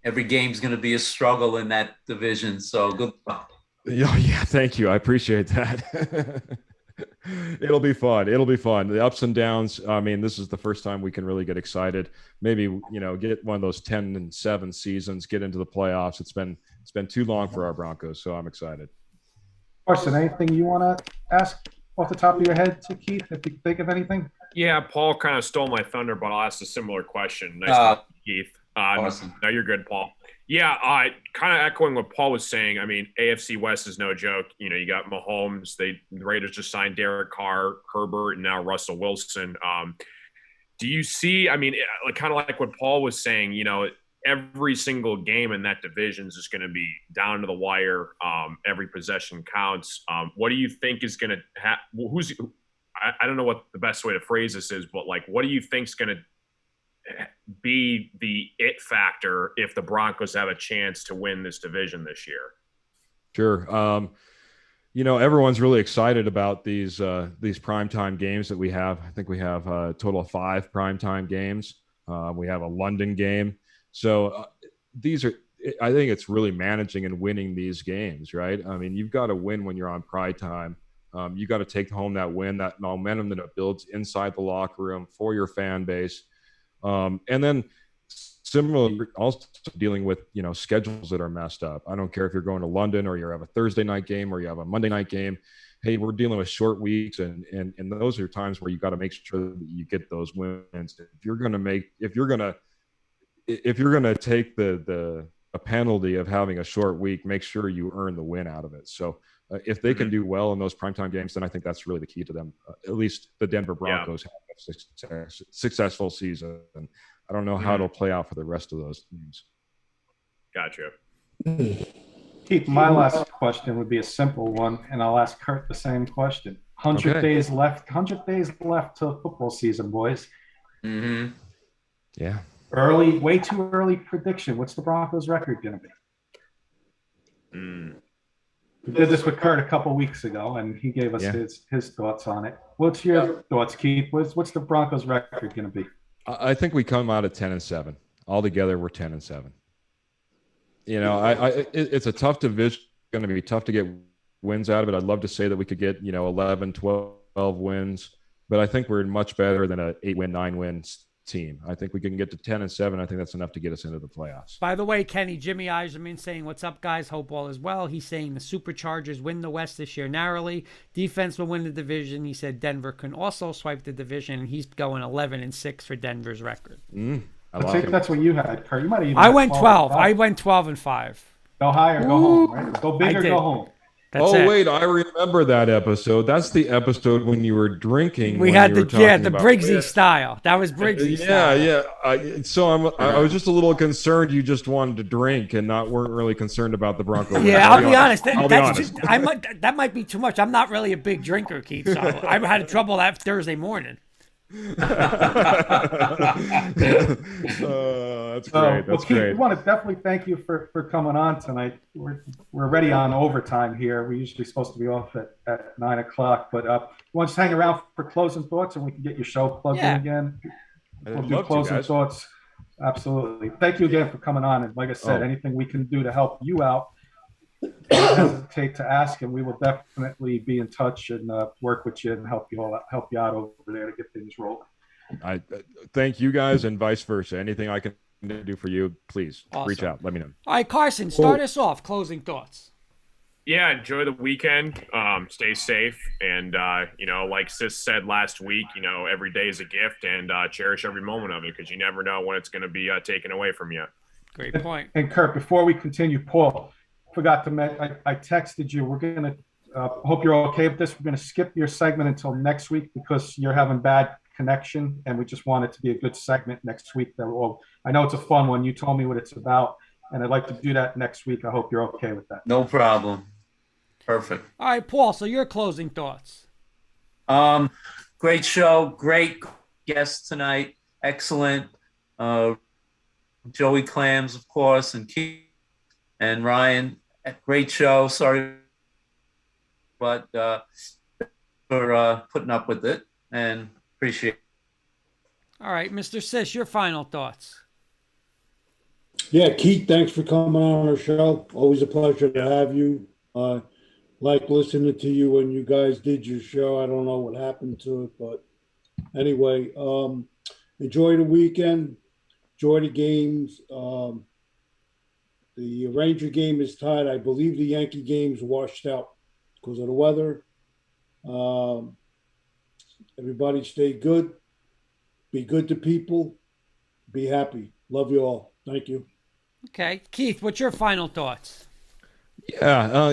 every game's going to be a struggle in that division. So good luck. Yeah, thank you. I appreciate that. It'll be fun. The ups and downs. I mean, this is the first time we can really get excited. Maybe, get one of those 10-7 seasons, get into the playoffs. It's been too long for our Broncos, so I'm excited. Carson, anything you want to ask off the top of your head to Keith, if you think of anything? Yeah, Paul kind of stole my thunder, but I'll ask a similar question. Nice to meet you, Keith. Awesome. No, you're good, Paul. Yeah, kind of echoing what Paul was saying. I mean, AFC West is no joke. You got Mahomes. The Raiders just signed Derek Carr, Herbert, and now Russell Wilson. Do you see? I mean, kind of like what Paul was saying. every single game in that division is just going to be down to the wire. Every possession counts. What do you think is going to I don't know what the best way to phrase this is, but like, what do you think is going to be the it factor if the Broncos have a chance to win this division this year? Sure. Everyone's really excited about these primetime games that we have. I think we have a total of 5 primetime games. We have a London game. So I think it's really managing and winning these games, right? I mean, you've got to win when you're on prime time. You got to take home that win, that momentum that it builds inside the locker room for your fan base. And then similarly, also dealing with, schedules that are messed up. I don't care if you're going to London or you have a Thursday night game or you have a Monday night game. Hey, we're dealing with short weeks, and those are times where you got to make sure that you get those wins. If you're going to take a penalty of having a short week, make sure you earn the win out of it. So if they can do well in those primetime games, then I think that's really the key to them. At least the Denver Broncos have a successful season. And I don't know how it'll play out for the rest of those teams. Gotcha. Keith, my last question would be a simple one, and I'll ask Kurt the same question. 100 days left to football season, boys. Mm-hmm. Yeah. Way too early prediction. What's the Broncos record going to be? We did this with Kurt a couple weeks ago, and he gave us his thoughts on it. What's your thoughts, Keith? What's the Broncos record going to be? I think we come out at 10-7. Altogether, we're 10-7. It's a tough division. It's going to be tough to get wins out of it. I'd love to say that we could get 11, 12 wins, but I think we're much better than an 8-win, 9-win team. I think we can get to 10-7. I think that's enough to get us into the playoffs. By the way, Kenny, Jimmy Eiserman saying, "What's up, guys? Hope all is well." He's saying the Superchargers win the West this year narrowly. Defense will win the division. He said Denver can also swipe the division. He's going 11-6 for Denver's record. I think that's what you had, Kurt. You might have even. I went 12. I went 12-5. Go high or go home, right? Go big or go home. That's it. Wait, I remember that episode. That's the episode when you were drinking. We had the Briggsy style. That was Briggsy style. Yeah. I was just a little concerned you just wanted to drink and weren't really concerned about the Broncos. Yeah, I'll be honest. That might be too much. I'm not really a big drinker, Keith. So I had trouble that Thursday morning. That's great. That's great. We want to definitely thank you for coming on tonight. We're already on overtime here. We're usually supposed to be off at 9 o'clock, but you want to just hang around for closing thoughts, and we can get your show plugged in again. We'll do closing thoughts. Absolutely. Thank you again for coming on. And like I said, anything we can do to help you out, don't hesitate to ask, and we will definitely be in touch and work with you and help you out over there to get things rolling. I thank you guys, and vice versa. Anything I can do for you, please reach out. Let me know. All right, Carson, start us off. Closing thoughts. Yeah, enjoy the weekend. Stay safe, and like Sis said last week, every day is a gift, and cherish every moment of it, because you never know when it's going to be taken away from you. Great point. And Kurt, before we continue, Paul, forgot to mention, I texted you. We're going to hope you're okay with this. We're going to skip your segment until next week because you're having bad connection, and we just want it to be a good segment next week. I know it's a fun one. You told me what it's about, and I'd like to do that next week. I hope you're okay with that. No problem. Perfect. All right, Paul, so your closing thoughts. Great show. Great guests tonight. Excellent. Joey Clams, of course, and Keith and Ryan. Great show. Sorry, but for putting up with it, and appreciate it. All right, Mr. Sis, your final thoughts. Yeah, Keith, thanks for coming on our show. Always a pleasure to have you. Like listening to you when you guys did your show. I don't know what happened to it, but anyway, enjoy the weekend. Enjoy the games. The Ranger game is tied. I believe the Yankee game's washed out because of the weather. Everybody stay good. Be good to people. Be happy. Love you all. Thank you. Okay. Keith, what's your final thoughts? Yeah,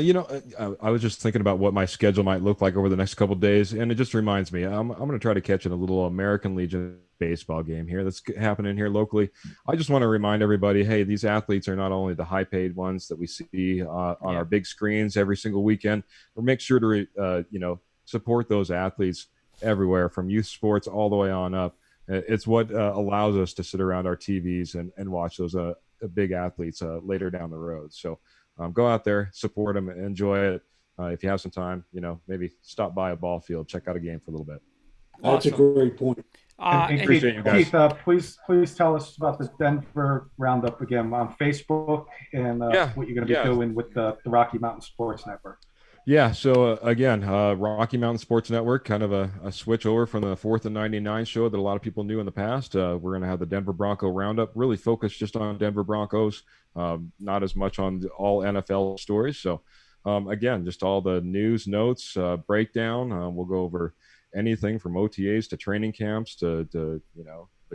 I was just thinking about what my schedule might look like over the next couple of days, and it just reminds me, I'm going to try to catch in a little American Legion baseball game here that's happening here locally. I just want to remind everybody, hey, these athletes are not only the high paid ones that we see on our big screens every single weekend, but make sure to support those athletes everywhere, from youth sports all the way on up. It's what allows us to sit around our TVs and watch those big athletes later down the road. So go out there, support them, enjoy it. If you have some time, maybe stop by a ball field, check out a game for a little bit. That's a great point. Appreciate you guys. Keith, please tell us about the Denver Roundup again on Facebook and what you're going to be doing with the Rocky Mountain Sports Network. Yeah, so again, Rocky Mountain Sports Network, kind of a switch over from the 4th and 99 show that a lot of people knew in the past. We're going to have the Denver Bronco Roundup, really focused just on Denver Broncos, not as much on all NFL stories. So again, just all the news, notes, breakdown. We'll go over anything from OTAs to training camps to the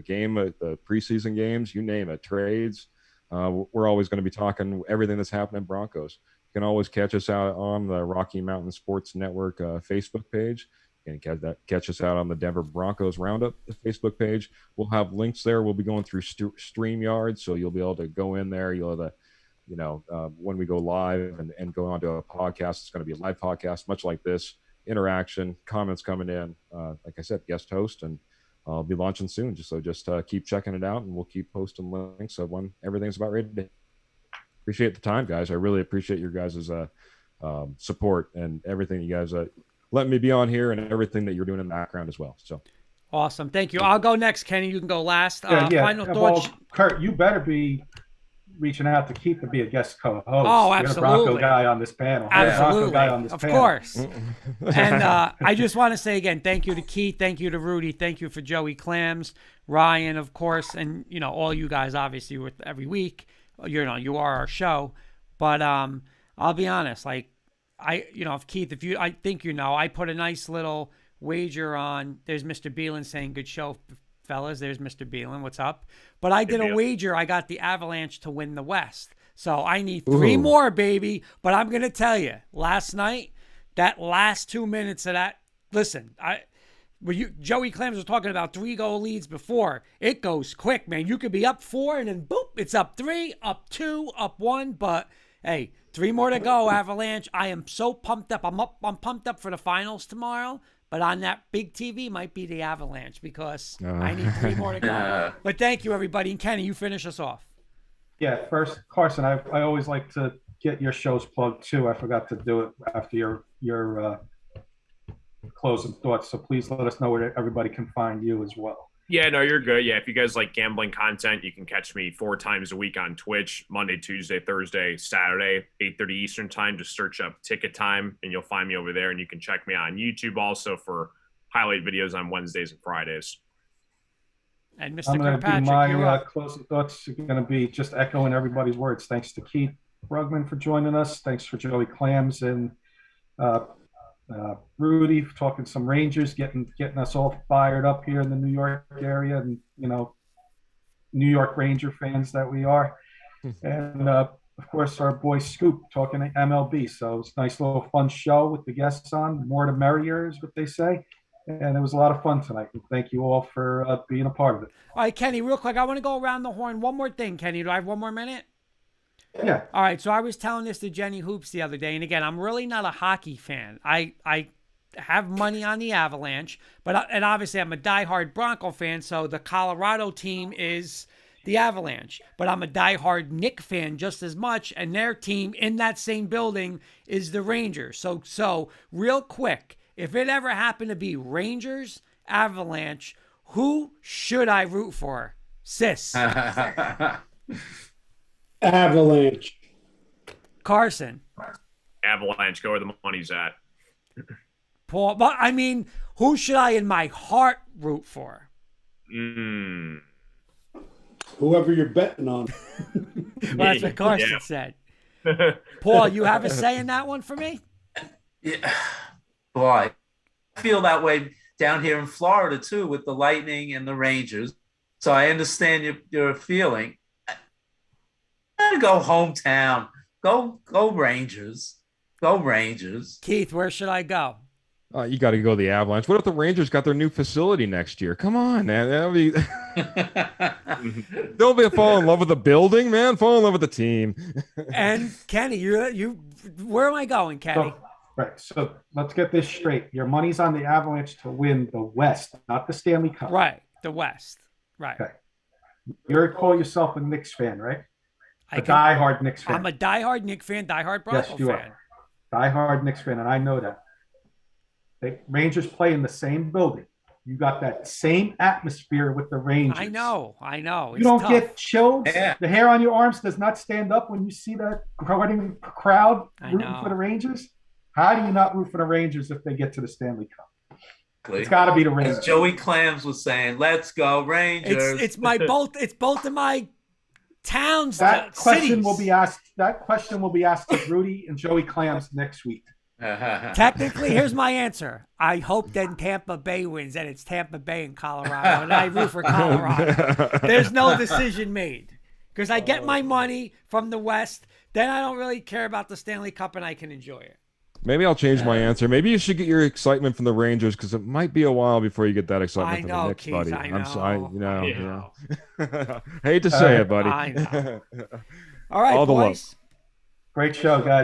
game, the preseason games, you name it, trades. We're always going to be talking everything that's happening Broncos. You can always catch us out on the Rocky Mountain Sports Network Facebook page. You can catch us out on the Denver Broncos Roundup Facebook page. We'll have links there. We'll be going through StreamYard, so you'll be able to go in there. You'll have when we go live and go onto a podcast, it's going to be a live podcast, much like this. Interaction, comments coming in. Like I said, guest host, and I'll be launching soon. Just keep checking it out, and we'll keep posting links of when everything's about ready to. Appreciate the time, guys. I really appreciate your guys' support and everything you guys letting me be on here and everything that you're doing in the background as well. So awesome. Thank you. I'll go next, Kenny. You can go last. Final thoughts. Well, Kurt, you better be reaching out to Keith to be a guest co-host. Oh, absolutely. You're a Bronco guy on this panel. Absolutely. Of course. And I just want to say again, thank you to Keith. Thank you to Rudy. Thank you for Joey Clams, Ryan, of course, and all you guys obviously with every week. You are our show, but I'll be honest. Like if Keith, I think I put a nice little wager on. There's Mr. Beelan saying good show, fellas. There's Mr. Beelan. What's up? But I did a wager. I got the Avalanche to win the West, so I need 3 more, baby. But I'm gonna tell you, last night, that last 2 minutes of that. Listen, Joey Clams was talking about 3-goal leads before. It goes quick, man. You could be up 4 and then boop, it's up 3, up 2, up 1. But hey, 3 more to go, Avalanche. I am so pumped up. I'm pumped up for the finals tomorrow. But on that big TV might be the Avalanche because I need 3 more to go. But thank you, everybody. And Kenny, you finish us off. Yeah, first, Carson, I always like to get your shows plugged too. I forgot to do it after your closing thoughts. So please let us know where everybody can find you as well. Yeah, no, you're good. Yeah, if you guys like gambling content, you can catch me 4 times a week on Twitch, Monday, Tuesday, Thursday, Saturday, 8:30 Eastern time. Just search up Ticket Time, and you'll find me over there. And you can check me on YouTube also for highlight videos on Wednesdays and Fridays. And Mr. I'm going to do Kirkpatrick, my closing thoughts are going to be just echoing everybody's words. Thanks to Keith Brugman for joining us. Thanks for Joey Clams and Rudy for talking some Rangers, getting us all fired up here in the New York area, and New York Ranger fans that we are, and of course our boy Scoop talking MLB. So it's a nice little fun show with the guests on. More to merrier is what they say, and it was a lot of fun tonight. And thank you all for being a part of it. All right, Kenny, real quick, I want to go around the horn. One more thing, Kenny. Do I have 1 more minute? Yeah. All right. So I was telling this to Jenny Hoops the other day, and again, I'm really not a hockey fan. I have money on the Avalanche, and obviously I'm a diehard Bronco fan, so the Colorado team is the Avalanche. But I'm a diehard Knick fan just as much, and their team in that same building is the Rangers. So real quick, if it ever happened to be Rangers, Avalanche, who should I root for? Sis. Avalanche. Carson. Avalanche, go where the money's at. Paul, but I mean, who should I in my heart root for? Whoever you're betting on. Well, that's what Carson said. Paul, you have a say in that one for me? Yeah. Boy, I feel that way down here in Florida too with the Lightning and the Rangers. So I understand your feeling. I'm gonna go hometown. Go Rangers. Go Rangers. Keith, where should I go? You got to go the Avalanche. What if the Rangers got their new facility next year? Come on, man. That'll be. They'll be fall in love with the building, man. Fall in love with the team. And Kenny, you. Where am I going, Kenny? Right. So let's get this straight. Your money's on the Avalanche to win the West, not the Stanley Cup. Right. The West. Right. Okay. You call yourself a Knicks fan, right? Diehard Knicks fan. I'm a diehard Knicks fan, diehard Bronco yes, you fan. Are. Diehard Knicks fan, and I know that. The Rangers play in the same building. You got that same atmosphere with the Rangers. I know. It's you don't tough. get chills. Yeah. The hair on your arms does not stand up when you see that crowd rooting for the Rangers. How do you not root for the Rangers if they get to the Stanley Cup? It's got to be the Rangers. As Joey Clams was saying, "Let's go Rangers." It's both of my towns. That question cities. will be asked. That question will be asked of Rudy and Joey Clams next week. Technically, here's my answer. I hope that Tampa Bay wins, and it's Tampa Bay in Colorado, and I root for Colorado. There's no decision made because I get my money from the West. Then I don't really care about the Stanley Cup, and I can enjoy it. Maybe I'll change my answer. Maybe you should get your excitement from the Rangers because it might be a while before you get that excitement from the Knicks, Keith, buddy. I know. I'm sorry, you know. Hate to say it, buddy. I know. All right, All the boys. love. Great show, guys.